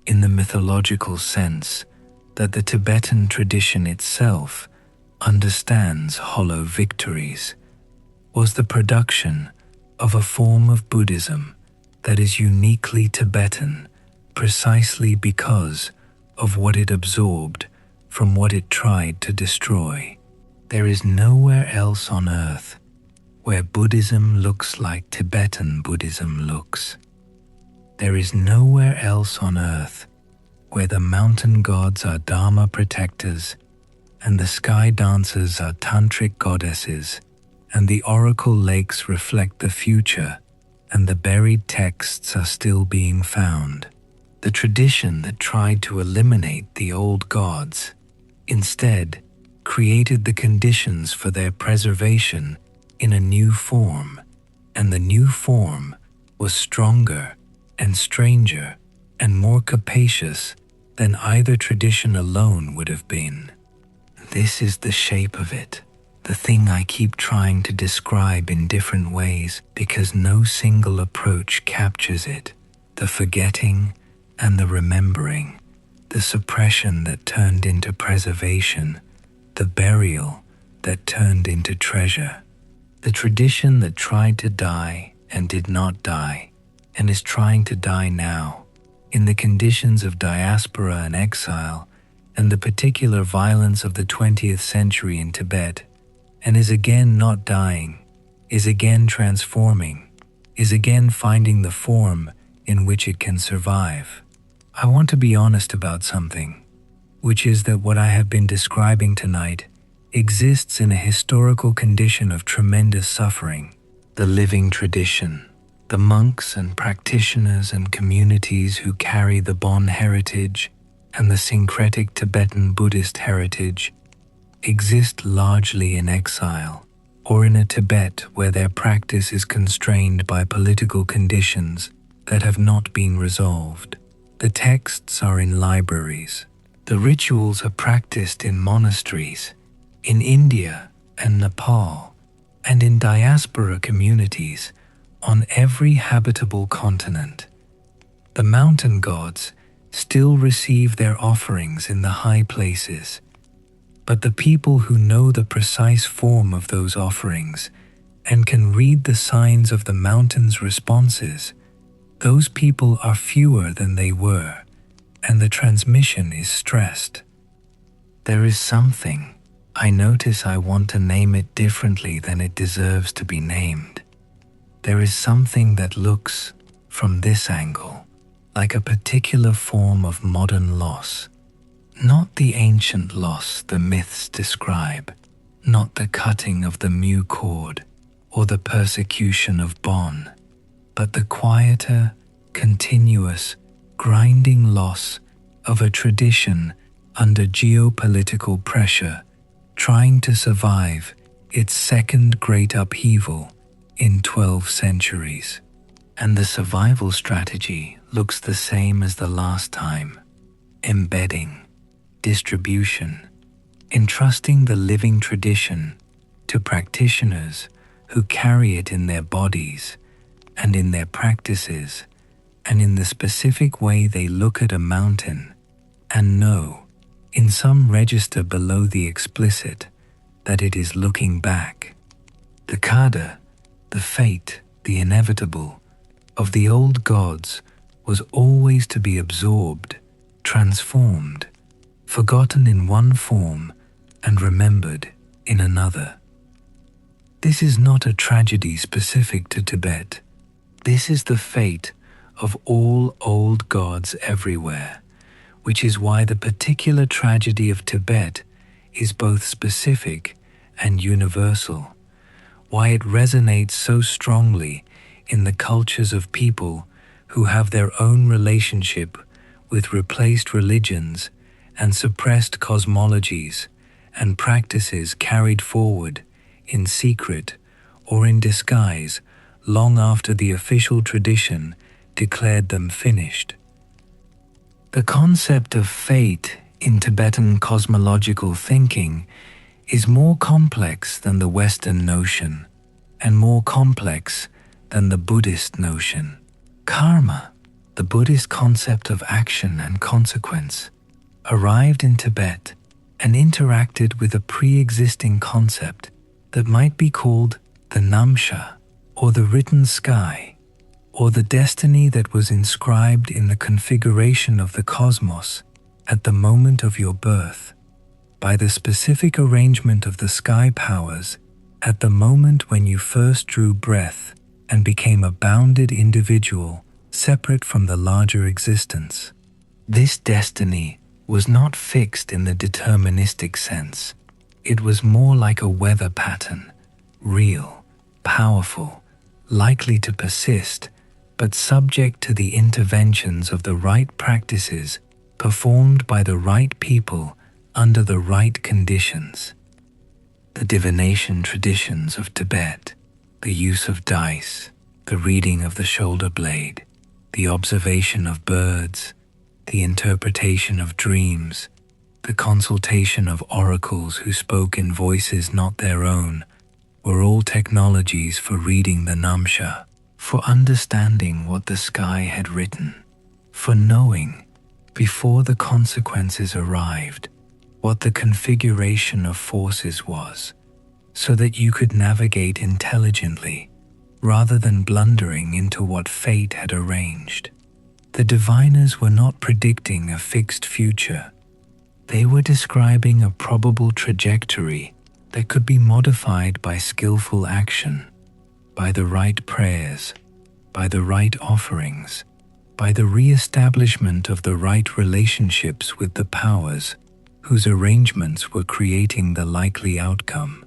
in the mythological sense that the Tibetan tradition itself understands hollow victories, was the production of a form of Buddhism that is uniquely Tibetan precisely because of what it absorbed from what it tried to destroy. There is nowhere else on earth where Buddhism looks like Tibetan Buddhism looks. There is nowhere else on earth where the mountain gods are Dharma protectors and the sky dancers are tantric goddesses, and the oracle lakes reflect the future, and the buried texts are still being found. The tradition that tried to eliminate the old gods, instead, created the conditions for their preservation in a new form, and the new form was stronger and stranger and more capacious than either tradition alone would have been. This is the shape of it, the thing I keep trying to describe in different ways because no single approach captures it. The forgetting and the remembering, the suppression that turned into preservation, the burial that turned into treasure. The tradition that tried to die and did not die, and is trying to die now, in the conditions of diaspora and exile, and the particular violence of the 20th century in Tibet, and is again not dying, is again transforming, is again finding the form in which it can survive. I want to be honest about something, which is that what I have been describing tonight exists in a historical condition of tremendous suffering. The living tradition, the monks and practitioners and communities who carry the Bon heritage and the syncretic Tibetan Buddhist heritage exist largely in exile, or in a Tibet where their practice is constrained by political conditions that have not been resolved. The texts are in libraries. The rituals are practiced in monasteries, in India and Nepal, and in diaspora communities on every habitable continent. The mountain gods still receive their offerings in the high places, but the people who know the precise form of those offerings and can read the signs of the mountain's responses, those people are fewer than they were, and the transmission is stressed. There is something. I notice I want to name it differently than it deserves to be named. There is something that looks, from this angle, like a particular form of modern loss. Not the ancient loss the myths describe, not the cutting of the mu cord, or the persecution of Bon, but the quieter, continuous, grinding loss of a tradition under geopolitical pressure, trying to survive its second great upheaval in 12 centuries. And the survival strategy looks the same as the last time: embedding, distribution, entrusting the living tradition to practitioners who carry it in their bodies and in their practices and in the specific way they look at a mountain and know, in some register below the explicit, that it is looking back. The kada, the fate, the inevitable of the old gods was always to be absorbed, transformed, forgotten in one form and remembered in another. This is not a tragedy specific to Tibet. This is the fate of all old gods everywhere, which is why the particular tragedy of Tibet is both specific and universal, why it resonates so strongly in the cultures of people who have their own relationship with replaced religions and suppressed cosmologies and practices carried forward in secret or in disguise long after the official tradition declared them finished. The concept of fate in Tibetan cosmological thinking is more complex than the Western notion, and more complex than the Buddhist notion. Karma, the Buddhist concept of action and consequence, arrived in Tibet and interacted with a pre-existing concept that might be called the Namsha, or the written sky, or the destiny that was inscribed in the configuration of the cosmos at the moment of your birth, by the specific arrangement of the sky powers at the moment when you first drew breath and became a bounded individual separate from the larger existence. This destiny was not fixed in the deterministic sense. It was more like a weather pattern, real, powerful, likely to persist, but subject to the interventions of the right practices performed by the right people under the right conditions. The divination traditions of Tibet, the use of dice, the reading of the shoulder blade, the observation of birds, the interpretation of dreams, the consultation of oracles who spoke in voices not their own, were all technologies for reading the Namsha, for understanding what the sky had written, for knowing, before the consequences arrived, what the configuration of forces was, so that you could navigate intelligently, rather than blundering into what fate had arranged. The diviners were not predicting a fixed future. They were describing a probable trajectory that could be modified by skillful action, by the right prayers, by the right offerings, by the re-establishment of the right relationships with the powers whose arrangements were creating the likely outcome.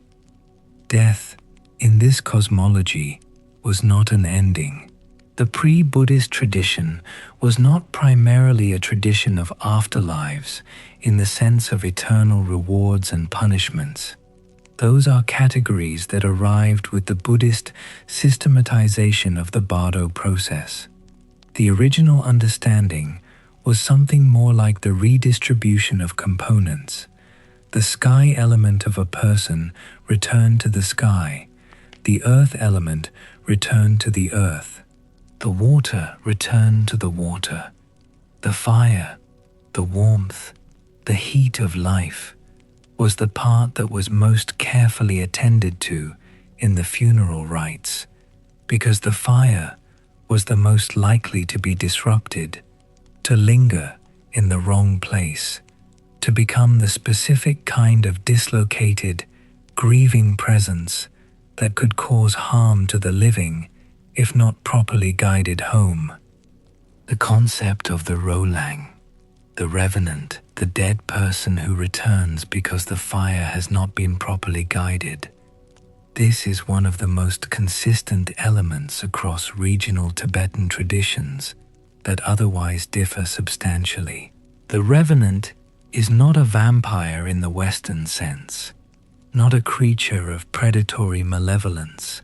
Death, in this cosmology, was not an ending. The pre-Buddhist tradition was not primarily a tradition of afterlives in the sense of eternal rewards and punishments. Those are categories that arrived with the Buddhist systematization of the Bardo process. The original understanding was something more like the redistribution of components. The sky element of a person returned to the sky, the earth element returned to the earth, the water returned to the water, the fire, the warmth, the heat of life was the part that was most carefully attended to in the funeral rites, because the fire was the most likely to be disrupted, to linger in the wrong place, to become the specific kind of dislocated, grieving presence that could cause harm to the living if not properly guided home. The concept of the Rolang, the revenant, the dead person who returns because the fire has not been properly guided. This is one of the most consistent elements across regional Tibetan traditions that otherwise differ substantially. The revenant is not a vampire in the Western sense, not a creature of predatory malevolence.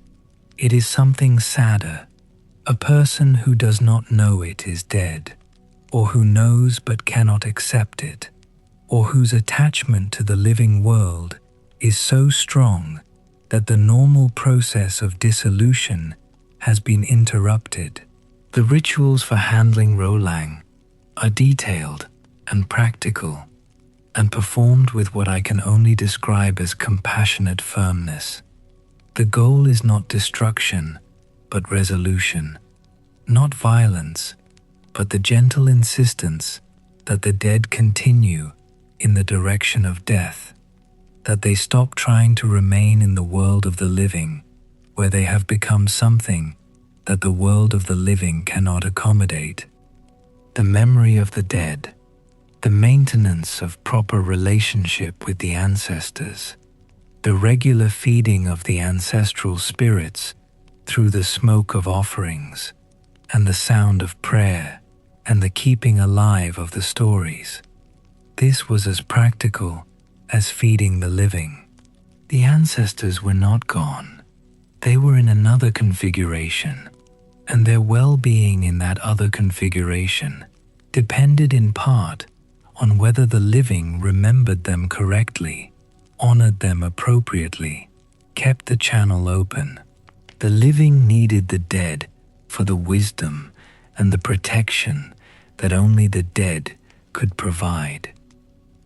It is something sadder, a person who does not know it is dead, or who knows but cannot accept it, or whose attachment to the living world is so strong that the normal process of dissolution has been interrupted. The rituals for handling Rolang are detailed and practical, and performed with what I can only describe as compassionate firmness. The goal is not destruction, but resolution, not violence, but the gentle insistence that the dead continue in the direction of death, that they stop trying to remain in the world of the living, where they have become something that the world of the living cannot accommodate. The memory of the dead, the maintenance of proper relationship with the ancestors, the regular feeding of the ancestral spirits through the smoke of offerings, and the sound of prayer, and the keeping alive of the stories. This was as practical as feeding the living. The ancestors were not gone. They were in another configuration, and their well-being in that other configuration depended in part on whether the living remembered them correctly, honored them appropriately, kept the channel open. The living needed the dead for the wisdom and the protection that only the dead could provide.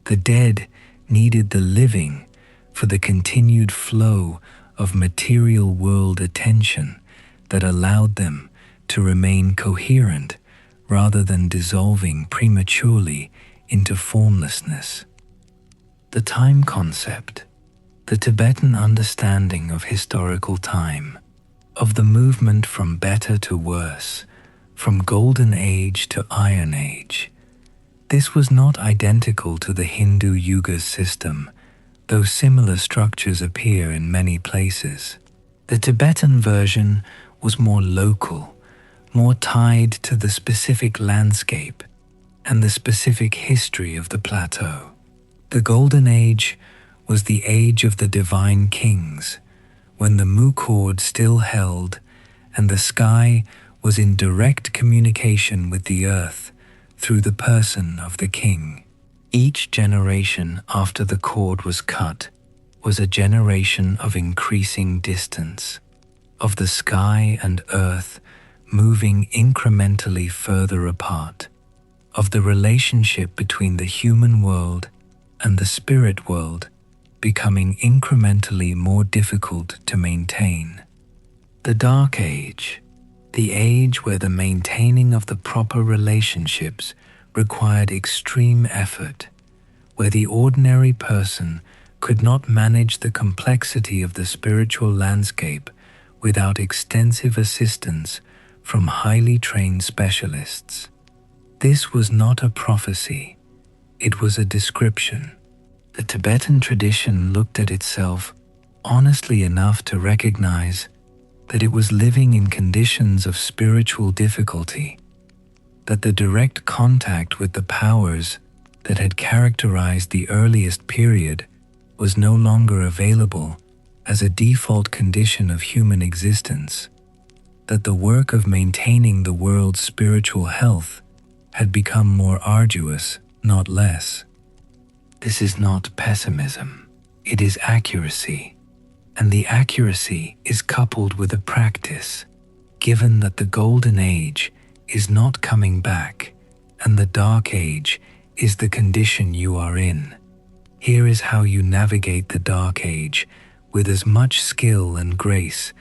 The dead needed the living for the continued flow of material world attention that allowed them to remain coherent rather than dissolving prematurely into formlessness. The time concept, the Tibetan understanding of historical time, of the movement from better to worse, from Golden Age to Iron Age. This was not identical to the Hindu Yuga system, though similar structures appear in many places. The Tibetan version was more local, more tied to the specific landscape and the specific history of the plateau. The Golden Age was the age of the divine kings, when the Mucord still held and the sky was in direct communication with the earth through the person of the king. Each generation after the cord was cut was a generation of increasing distance, of the sky and earth moving incrementally further apart, of the relationship between the human world and the spirit world becoming incrementally more difficult to maintain. The Dark Age, the age where the maintaining of the proper relationships required extreme effort, where the ordinary person could not manage the complexity of the spiritual landscape without extensive assistance from highly trained specialists. This was not a prophecy, it was a description. The Tibetan tradition looked at itself honestly enough to recognize that it was living in conditions of spiritual difficulty, that the direct contact with the powers that had characterized the earliest period was no longer available as a default condition of human existence, that the work of maintaining the world's spiritual health had become more arduous, not less. This is not pessimism, it is accuracy, and the accuracy is coupled with a practice, given that the Golden Age is not coming back and the Dark Age is the condition you are in. Here is how you navigate the Dark Age with as much skill and grace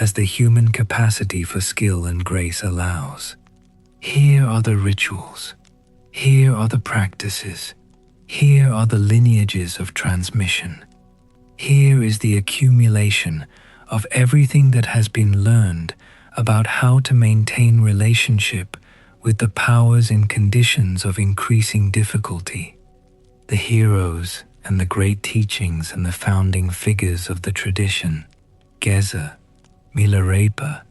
as the human capacity for skill and grace allows. Here are the rituals. Here are the practices. Here are the lineages of transmission. Here is the accumulation of everything that has been learned about how to maintain relationship with the powers in conditions of increasing difficulty. The heroes and the great teachings and the founding figures of the tradition Geshe, Milarepa,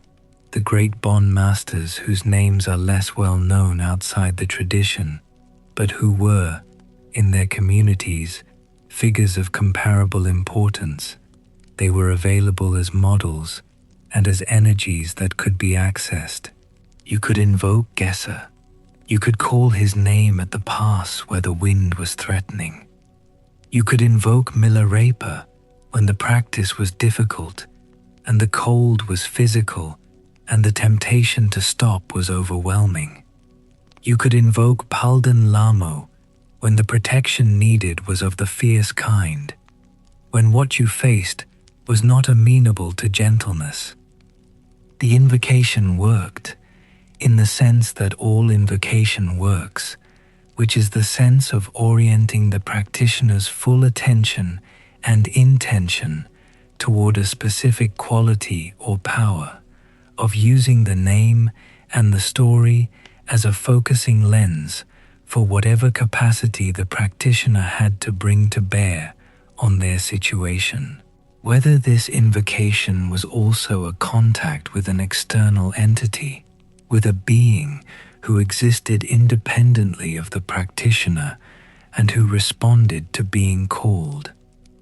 the great Bon masters whose names are less well known outside the tradition, but who were, in their communities, figures of comparable importance. They were available as models and as energies that could be accessed. You could invoke Geshe. You could call his name at the pass where the wind was threatening. You could invoke Milarepa when the practice was difficult and the cold was physical and the temptation to stop was overwhelming. You could invoke Palden Lamo when the protection needed was of the fierce kind, when what you faced was not amenable to gentleness. The invocation worked, in the sense that all invocation works, which is the sense of orienting the practitioner's full attention and intention toward a specific quality or power, of using the name and the story as a focusing lens for whatever capacity the practitioner had to bring to bear on their situation. Whether this invocation was also a contact with an external entity, with a being who existed independently of the practitioner and who responded to being called.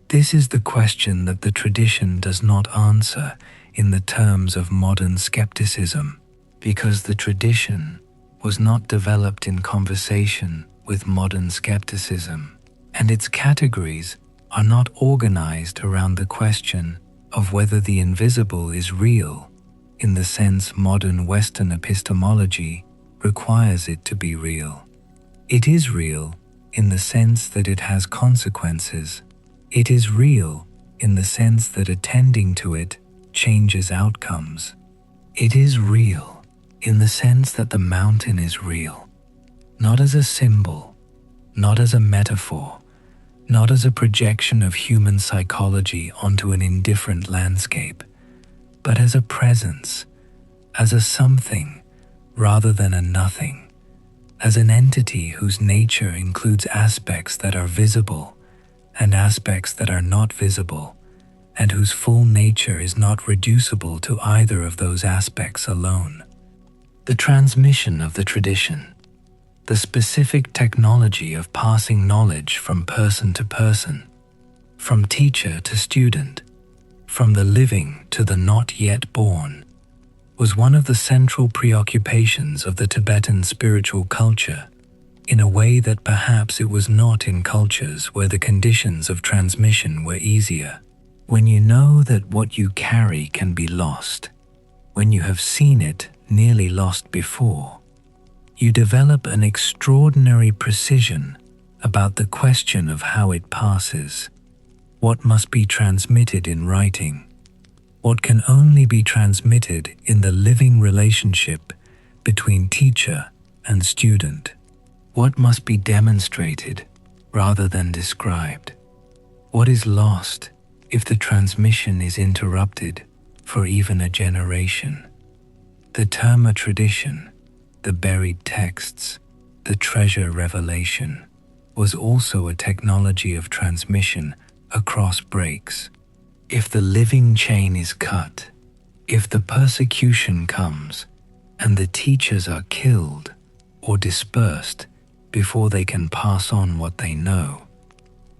This is the question that the tradition does not answer in the terms of modern skepticism, because the tradition was not developed in conversation with modern skepticism, and its categories are not organized around the question of whether the invisible is real, in the sense modern Western epistemology requires it to be real. It is real in the sense that it has consequences. It is real in the sense that attending to it changes outcomes. It is real in the sense that the mountain is real, not as a symbol, not as a metaphor, not as a projection of human psychology onto an indifferent landscape, but as a presence, as a something rather than a nothing, as an entity whose nature includes aspects that are visible and aspects that are not visible, and whose full nature is not reducible to either of those aspects alone. The transmission of the tradition, the specific technology of passing knowledge from person to person, from teacher to student, from the living to the not yet born, was one of the central preoccupations of the Tibetan spiritual culture, in a way that perhaps it was not in cultures where the conditions of transmission were easier. When you know that what you carry can be lost, when you have seen it nearly lost before, you develop an extraordinary precision about the question of how it passes, what must be transmitted in writing, what can only be transmitted in the living relationship between teacher and student, what must be demonstrated rather than described, what is lost if the transmission is interrupted for even a generation. The terma tradition, the buried texts, the treasure revelation, was also a technology of transmission across breaks. If the living chain is cut, if the persecution comes, and the teachers are killed or dispersed before they can pass on what they know,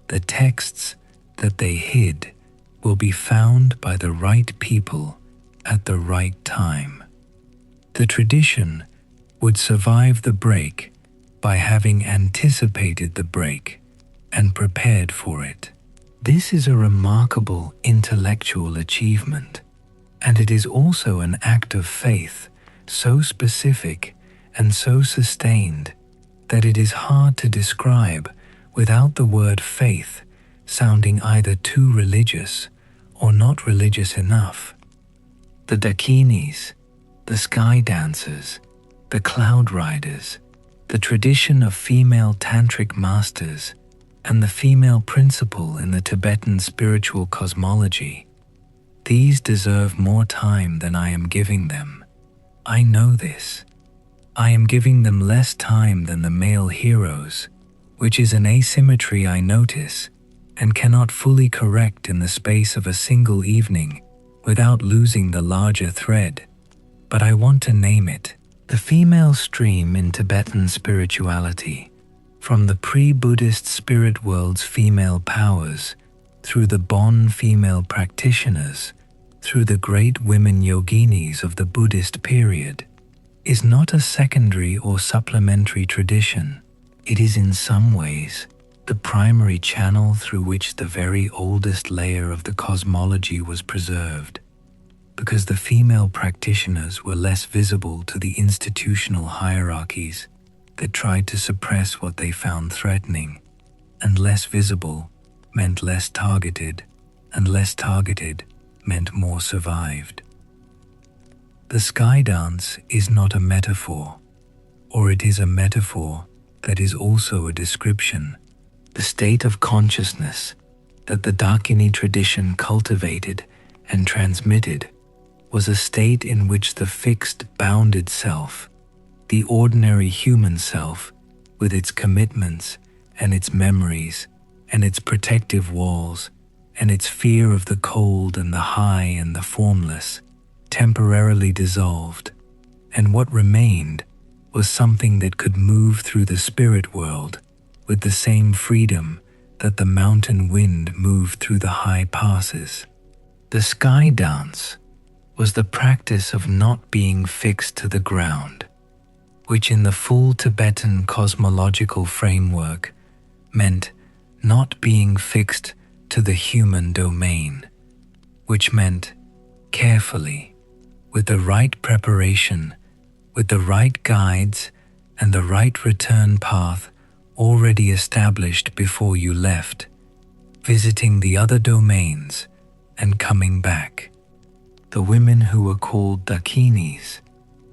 the texts that they hid will be found by the right people at the right time. The tradition would survive the break by having anticipated the break and prepared for it. This is a remarkable intellectual achievement, and it is also an act of faith so specific and so sustained that it is hard to describe without the word faith sounding either too religious or not religious enough. The Dakinis, the sky dancers, the cloud riders, the tradition of female tantric masters, and the female principle in the Tibetan spiritual cosmology, these deserve more time than I am giving them. I know this. I am giving them less time than the male heroes, which is an asymmetry I notice and cannot fully correct in the space of a single evening without losing the larger thread, but I want to name it the female stream in Tibetan spirituality, from the pre-Buddhist spirit world's female powers, through the Bon female practitioners, through the great women yoginis of the Buddhist period, is not a secondary or supplementary tradition. It is in some ways the primary channel through which the very oldest layer of the cosmology was preserved, because the female practitioners were less visible to the institutional hierarchies that tried to suppress what they found threatening, and less visible meant less targeted, and less targeted meant more survived. The sky dance is not a metaphor, or it is a metaphor that is also a description. The state of consciousness that the Dakini tradition cultivated and transmitted was a state in which the fixed, bounded self, the ordinary human self, with its commitments and its memories and its protective walls and its fear of the cold and the high and the formless, temporarily dissolved, and what remained was something that could move through the spirit world with the same freedom that the mountain wind moved through the high passes. The sky dance was the practice of not being fixed to the ground, which in the full Tibetan cosmological framework meant not being fixed to the human domain, which meant carefully, with the right preparation, with the right guides and the right return path already established before you left, visiting the other domains and coming back. The women who were called Dakinis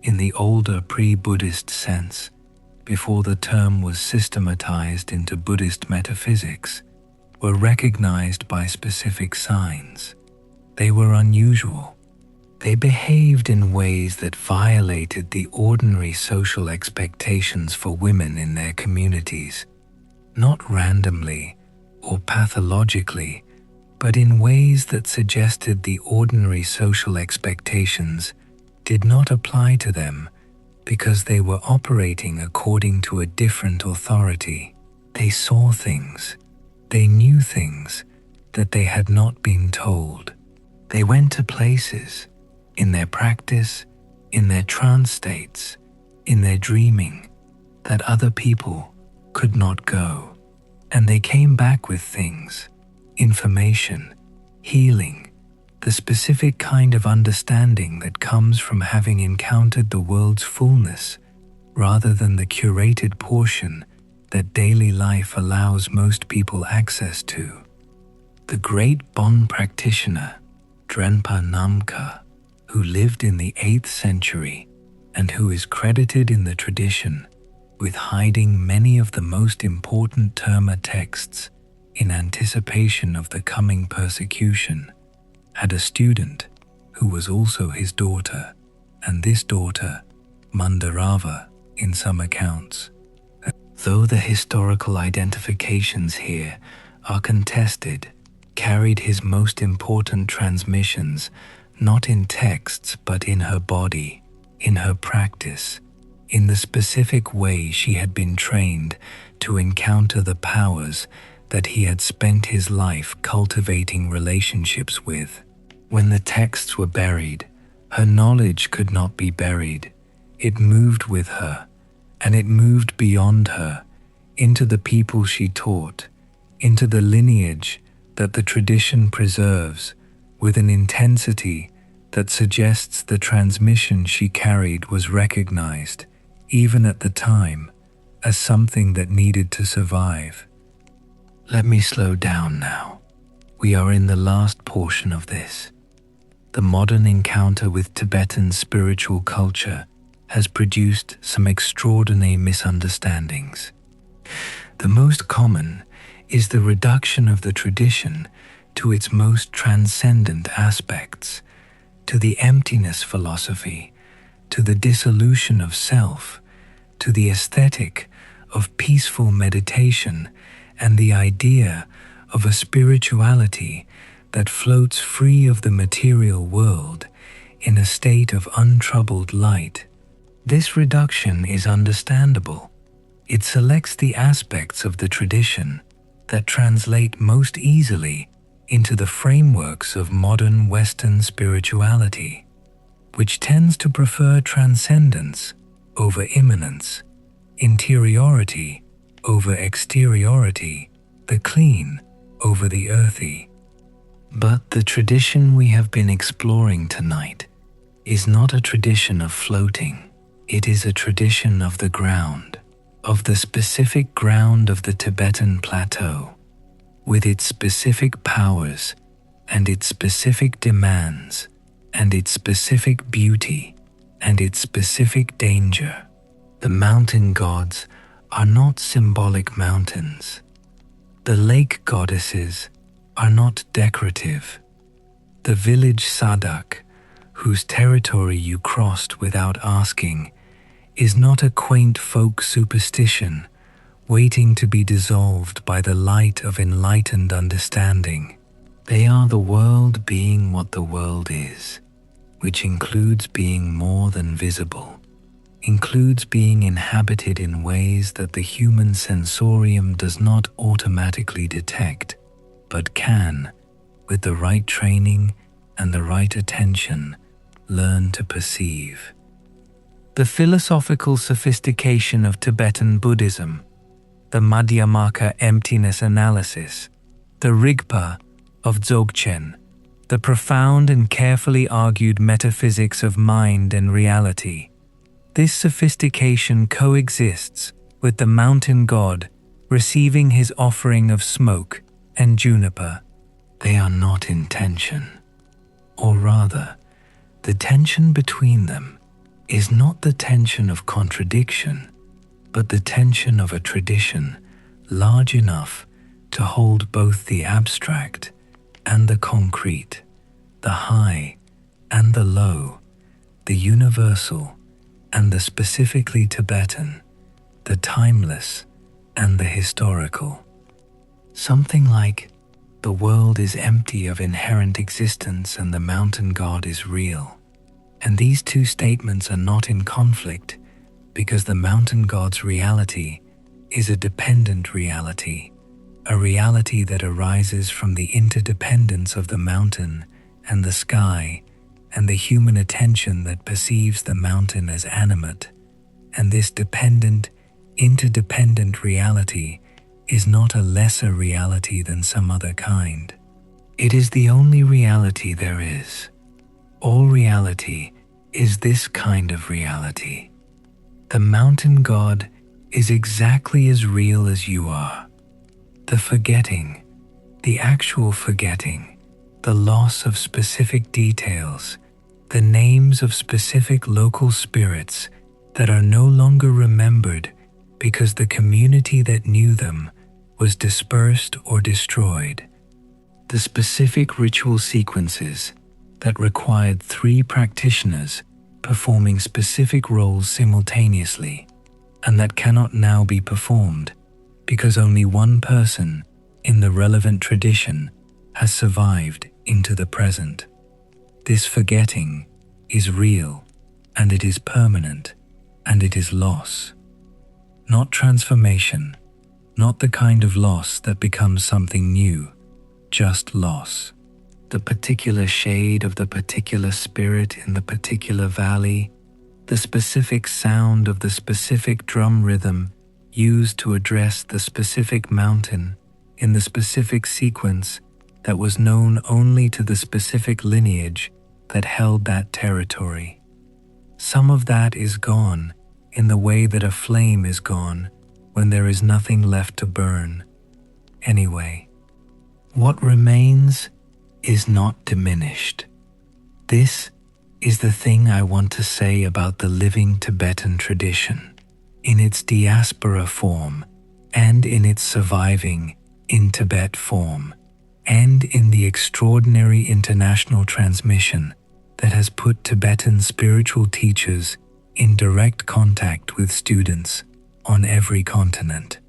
in the older pre-Buddhist sense, before the term was systematized into Buddhist metaphysics, were recognized by specific signs. They were unusual. They behaved in ways that violated the ordinary social expectations for women in their communities, not randomly or pathologically, but in ways that suggested the ordinary social expectations did not apply to them because they were operating according to a different authority. They saw things, they knew things that they had not been told. They went to places, in their practice, in their trance states, in their dreaming, that other people could not go. And they came back with things, information, healing, the specific kind of understanding that comes from having encountered the world's fullness, rather than the curated portion that daily life allows most people access to. The great Bon practitioner, Drenpa Namka, who lived in the 8th century and who is credited in the tradition with hiding many of the most important Terma texts in anticipation of the coming persecution, had a student who was also his daughter, and this daughter, Mandarava, in some accounts. Though the historical identifications here are contested, carried his most important transmissions not in texts but in her body, in her practice, in the specific way she had been trained to encounter the powers that he had spent his life cultivating relationships with. When the texts were buried, her knowledge could not be buried. It moved with her, and it moved beyond her, into the people she taught, into the lineage that the tradition preserves, with an intensity that suggests the transmission she carried was recognized, even at the time, as something that needed to survive. Let me slow down now. We are in the last portion of this. The modern encounter with Tibetan spiritual culture has produced some extraordinary misunderstandings. The most common is the reduction of the tradition to its most transcendent aspects, to the emptiness philosophy, to the dissolution of self, to the aesthetic of peaceful meditation and the idea of a spirituality that floats free of the material world in a state of untroubled light. This reduction is understandable. It selects the aspects of the tradition that translate most easily into the frameworks of modern Western spirituality, which tends to prefer transcendence over immanence, interiority over exteriority, the clean over the earthy. But the tradition we have been exploring tonight is not a tradition of floating. It is a tradition of the ground, of the specific ground of the Tibetan Plateau, with its specific powers and its specific demands and its specific beauty and its specific danger. The mountain gods are not symbolic mountains. The lake goddesses are not decorative. The village Saddak, whose territory you crossed without asking, is not a quaint folk superstition waiting to be dissolved by the light of enlightened understanding. They are the world being what the world is, which includes being more than visible, includes being inhabited in ways that the human sensorium does not automatically detect, but can, with the right training and the right attention, learn to perceive. The philosophical sophistication of Tibetan Buddhism, the Madhyamaka emptiness analysis, the Rigpa of Dzogchen, the profound and carefully argued metaphysics of mind and reality. This sophistication coexists with the mountain god receiving his offering of smoke and juniper. They are not in tension. Or rather, the tension between them is not the tension of contradiction, but the tension of a tradition large enough to hold both the abstract and the concrete, the high and the low, the universal and the specifically Tibetan, the timeless and the historical. Something like, the world is empty of inherent existence and the mountain god is real. And these two statements are not in conflict, because the mountain god's reality is a dependent reality, a reality that arises from the interdependence of the mountain and the sky and the human attention that perceives the mountain as animate. And this dependent, interdependent reality is not a lesser reality than some other kind. It is the only reality there is. All reality is this kind of reality. The mountain god is exactly as real as you are. The forgetting, the actual forgetting, the loss of specific details, the names of specific local spirits that are no longer remembered because the community that knew them was dispersed or destroyed. The specific ritual sequences that required 3 practitioners performing specific roles simultaneously, and that cannot now be performed because only one person in the relevant tradition has survived into the present. This forgetting is real, and it is permanent, and it is loss. Not transformation, not the kind of loss that becomes something new, just loss. The particular shade of the particular spirit in the particular valley, the specific sound of the specific drum rhythm used to address the specific mountain in the specific sequence that was known only to the specific lineage that held that territory. Some of that is gone in the way that a flame is gone when there is nothing left to burn. Anyway, what remains is not diminished. This is the thing I want to say about the living Tibetan tradition, in its diaspora form, and in its surviving in Tibet form, and in the extraordinary international transmission that has put Tibetan spiritual teachers in direct contact with students on every continent.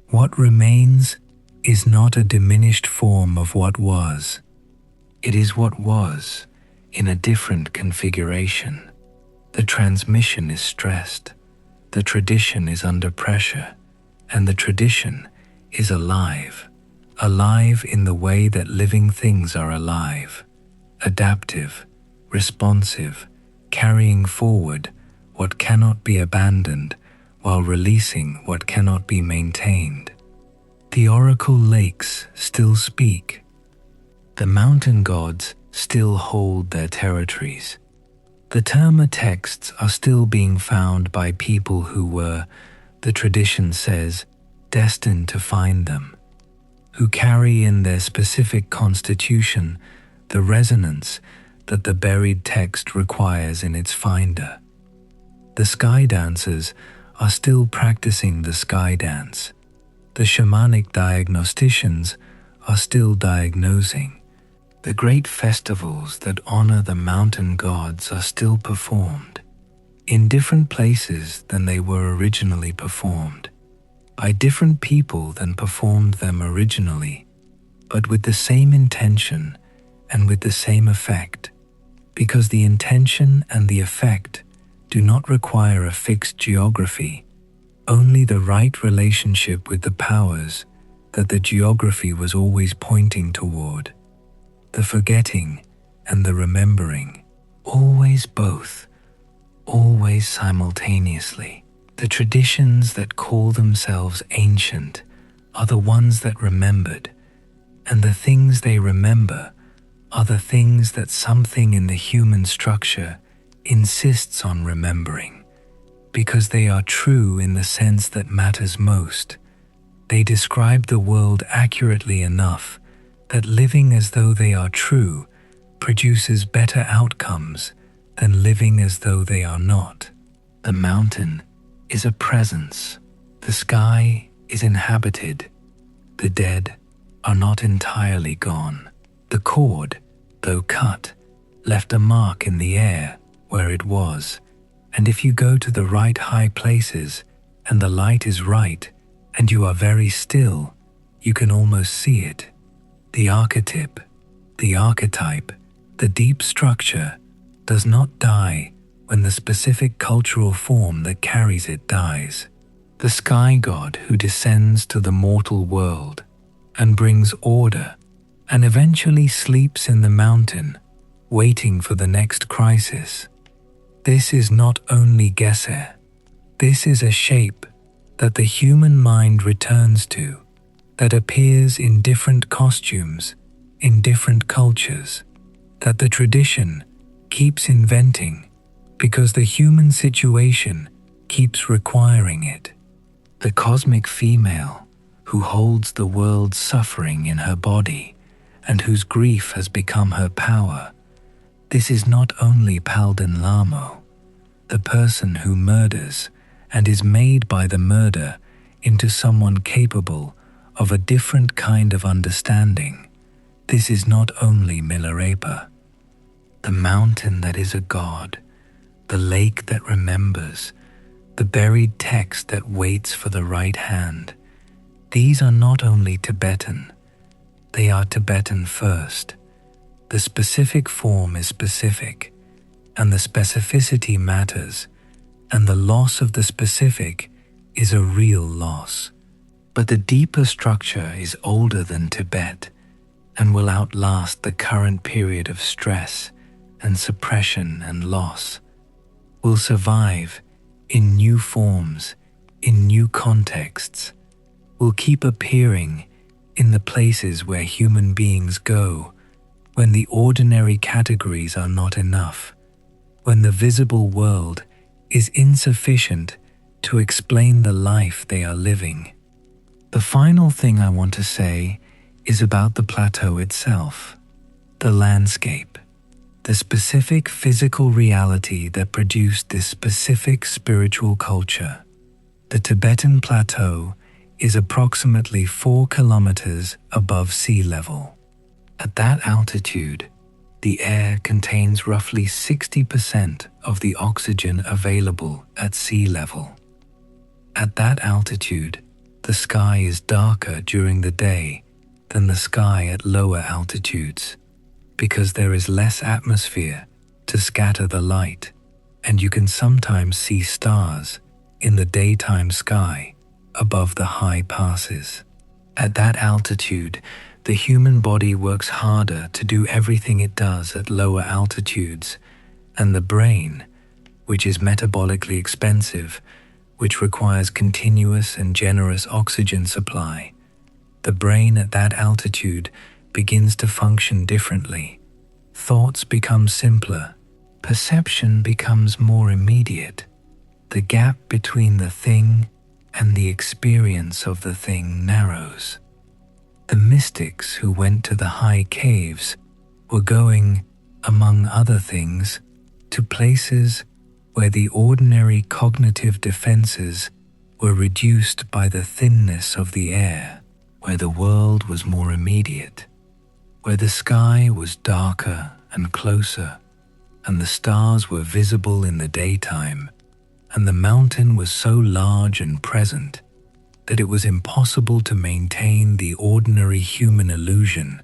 What remains is not a diminished form of what was. It is what was, in a different configuration. The transmission is stressed, the tradition is under pressure, and the tradition is alive. Alive in the way that living things are alive, adaptive, responsive, carrying forward what cannot be abandoned while releasing what cannot be maintained. The oracle lakes still speak. The mountain gods still hold their territories. The Terma texts are still being found by people who were, the tradition says, destined to find them, who carry in their specific constitution the resonance that the buried text requires in its finder. The sky dancers are still practicing the sky dance. The shamanic diagnosticians are still diagnosing. The great festivals that honor the mountain gods are still performed, in different places than they were originally performed, by different people than performed them originally, but with the same intention and with the same effect, because the intention and the effect do not require a fixed geography, only the right relationship with the powers that the geography was always pointing toward. The forgetting and the remembering, always both, always simultaneously. The traditions that call themselves ancient are the ones that remembered, and the things they remember are the things that something in the human structure insists on remembering, because they are true in the sense that matters most. They describe the world accurately enough that living as though they are true produces better outcomes than living as though they are not. The mountain is a presence. The sky is inhabited. The dead are not entirely gone. The cord, though cut, left a mark in the air where it was, and if you go to the right high places and the light is right and you are very still, you can almost see it. The archetype, the deep structure, does not die when the specific cultural form that carries it dies. The sky god who descends to the mortal world and brings order and eventually sleeps in the mountain, waiting for the next crisis. This is not only Geser. This is a shape that the human mind returns to, that appears in different costumes, in different cultures, that the tradition keeps inventing because the human situation keeps requiring it. The cosmic female who holds the world's suffering in her body and whose grief has become her power. This is not only Palden Lamo, the person who murders and is made by the murder into someone capable of a different kind of understanding. This is not only Milarepa, the mountain that is a god, the lake that remembers, the buried text that waits for the right hand. These are not only Tibetan, they are Tibetan first. The specific form is specific, and the specificity matters, and the loss of the specific is a real loss. But the deeper structure is older than Tibet and will outlast the current period of stress and suppression and loss, will survive in new forms, in new contexts, will keep appearing in the places where human beings go when the ordinary categories are not enough, when the visible world is insufficient to explain the life they are living. The final thing I want to say is about the plateau itself, the landscape, the specific physical reality that produced this specific spiritual culture. The Tibetan plateau is approximately 4 kilometers above sea level. At that altitude, the air contains roughly 60% of the oxygen available at sea level. At that altitude, the sky is darker during the day than the sky at lower altitudes. because there is less atmosphere to scatter the light, and you can sometimes see stars in the daytime sky above the high passes. At that altitude, the human body works harder to do everything it does at lower altitudes, and the brain, which is metabolically expensive, which requires continuous and generous oxygen supply, the brain at that altitude begins to function differently. Thoughts become simpler, perception becomes more immediate. The gap between the thing and the experience of the thing narrows. The mystics who went to the high caves were going, among other things, to places where the ordinary cognitive defenses were reduced by the thinness of the air, where the world was more immediate, where the sky was darker and closer, and the stars were visible in the daytime, and the mountain was so large and present that it was impossible to maintain the ordinary human illusion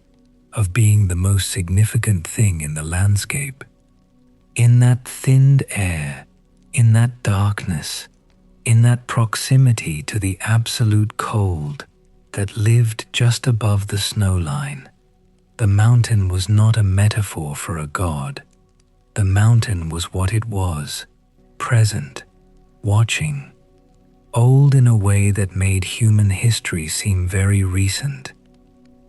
of being the most significant thing in the landscape. In that thinned air, in that darkness, in that proximity to the absolute cold that lived just above the snow line, the mountain was not a metaphor for a god. The mountain was what it was, present, watching, old in a way that made human history seem very recent,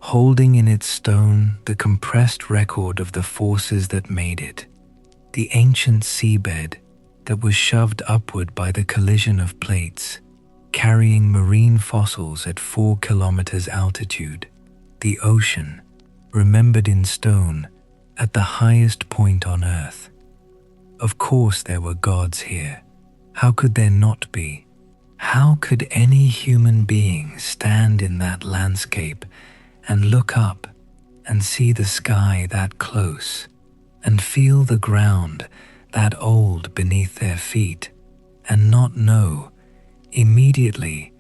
holding in its stone the compressed record of the forces that made it, the ancient seabed that was shoved upward by the collision of plates, carrying marine fossils at 4 kilometers altitude, the ocean, remembered in stone at the highest point on earth. Of course there were gods here. How could there not be? How could any human being stand in that landscape and look up and see the sky that close and feel the ground that old beneath their feet and not know, immediately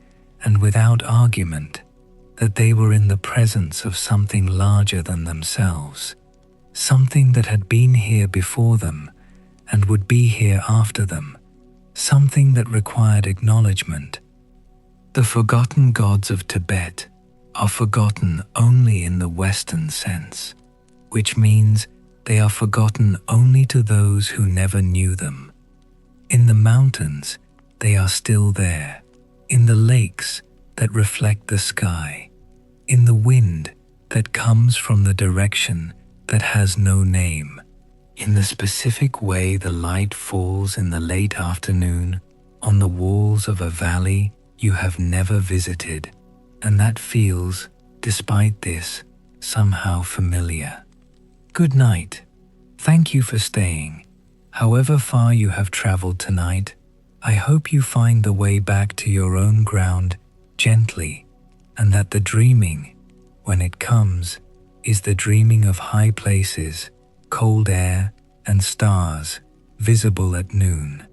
and without argument, that they were in the presence of something larger than themselves, something that had been here before them and would be here after them, something that required acknowledgement. The forgotten gods of Tibet are forgotten only in the Western sense, which means they are forgotten only to those who never knew them. In the mountains, they are still there, in the lakes that reflect the sky, in the wind that comes from the direction that has no name, in the specific way the light falls in the late afternoon on the walls of a valley you have never visited, and that feels, despite this, somehow familiar. Good night. Thank you for staying. However far you have traveled tonight, I hope you find the way back to your own ground gently, and that the dreaming, when it comes, is the dreaming of high places, cold air, and stars visible at noon.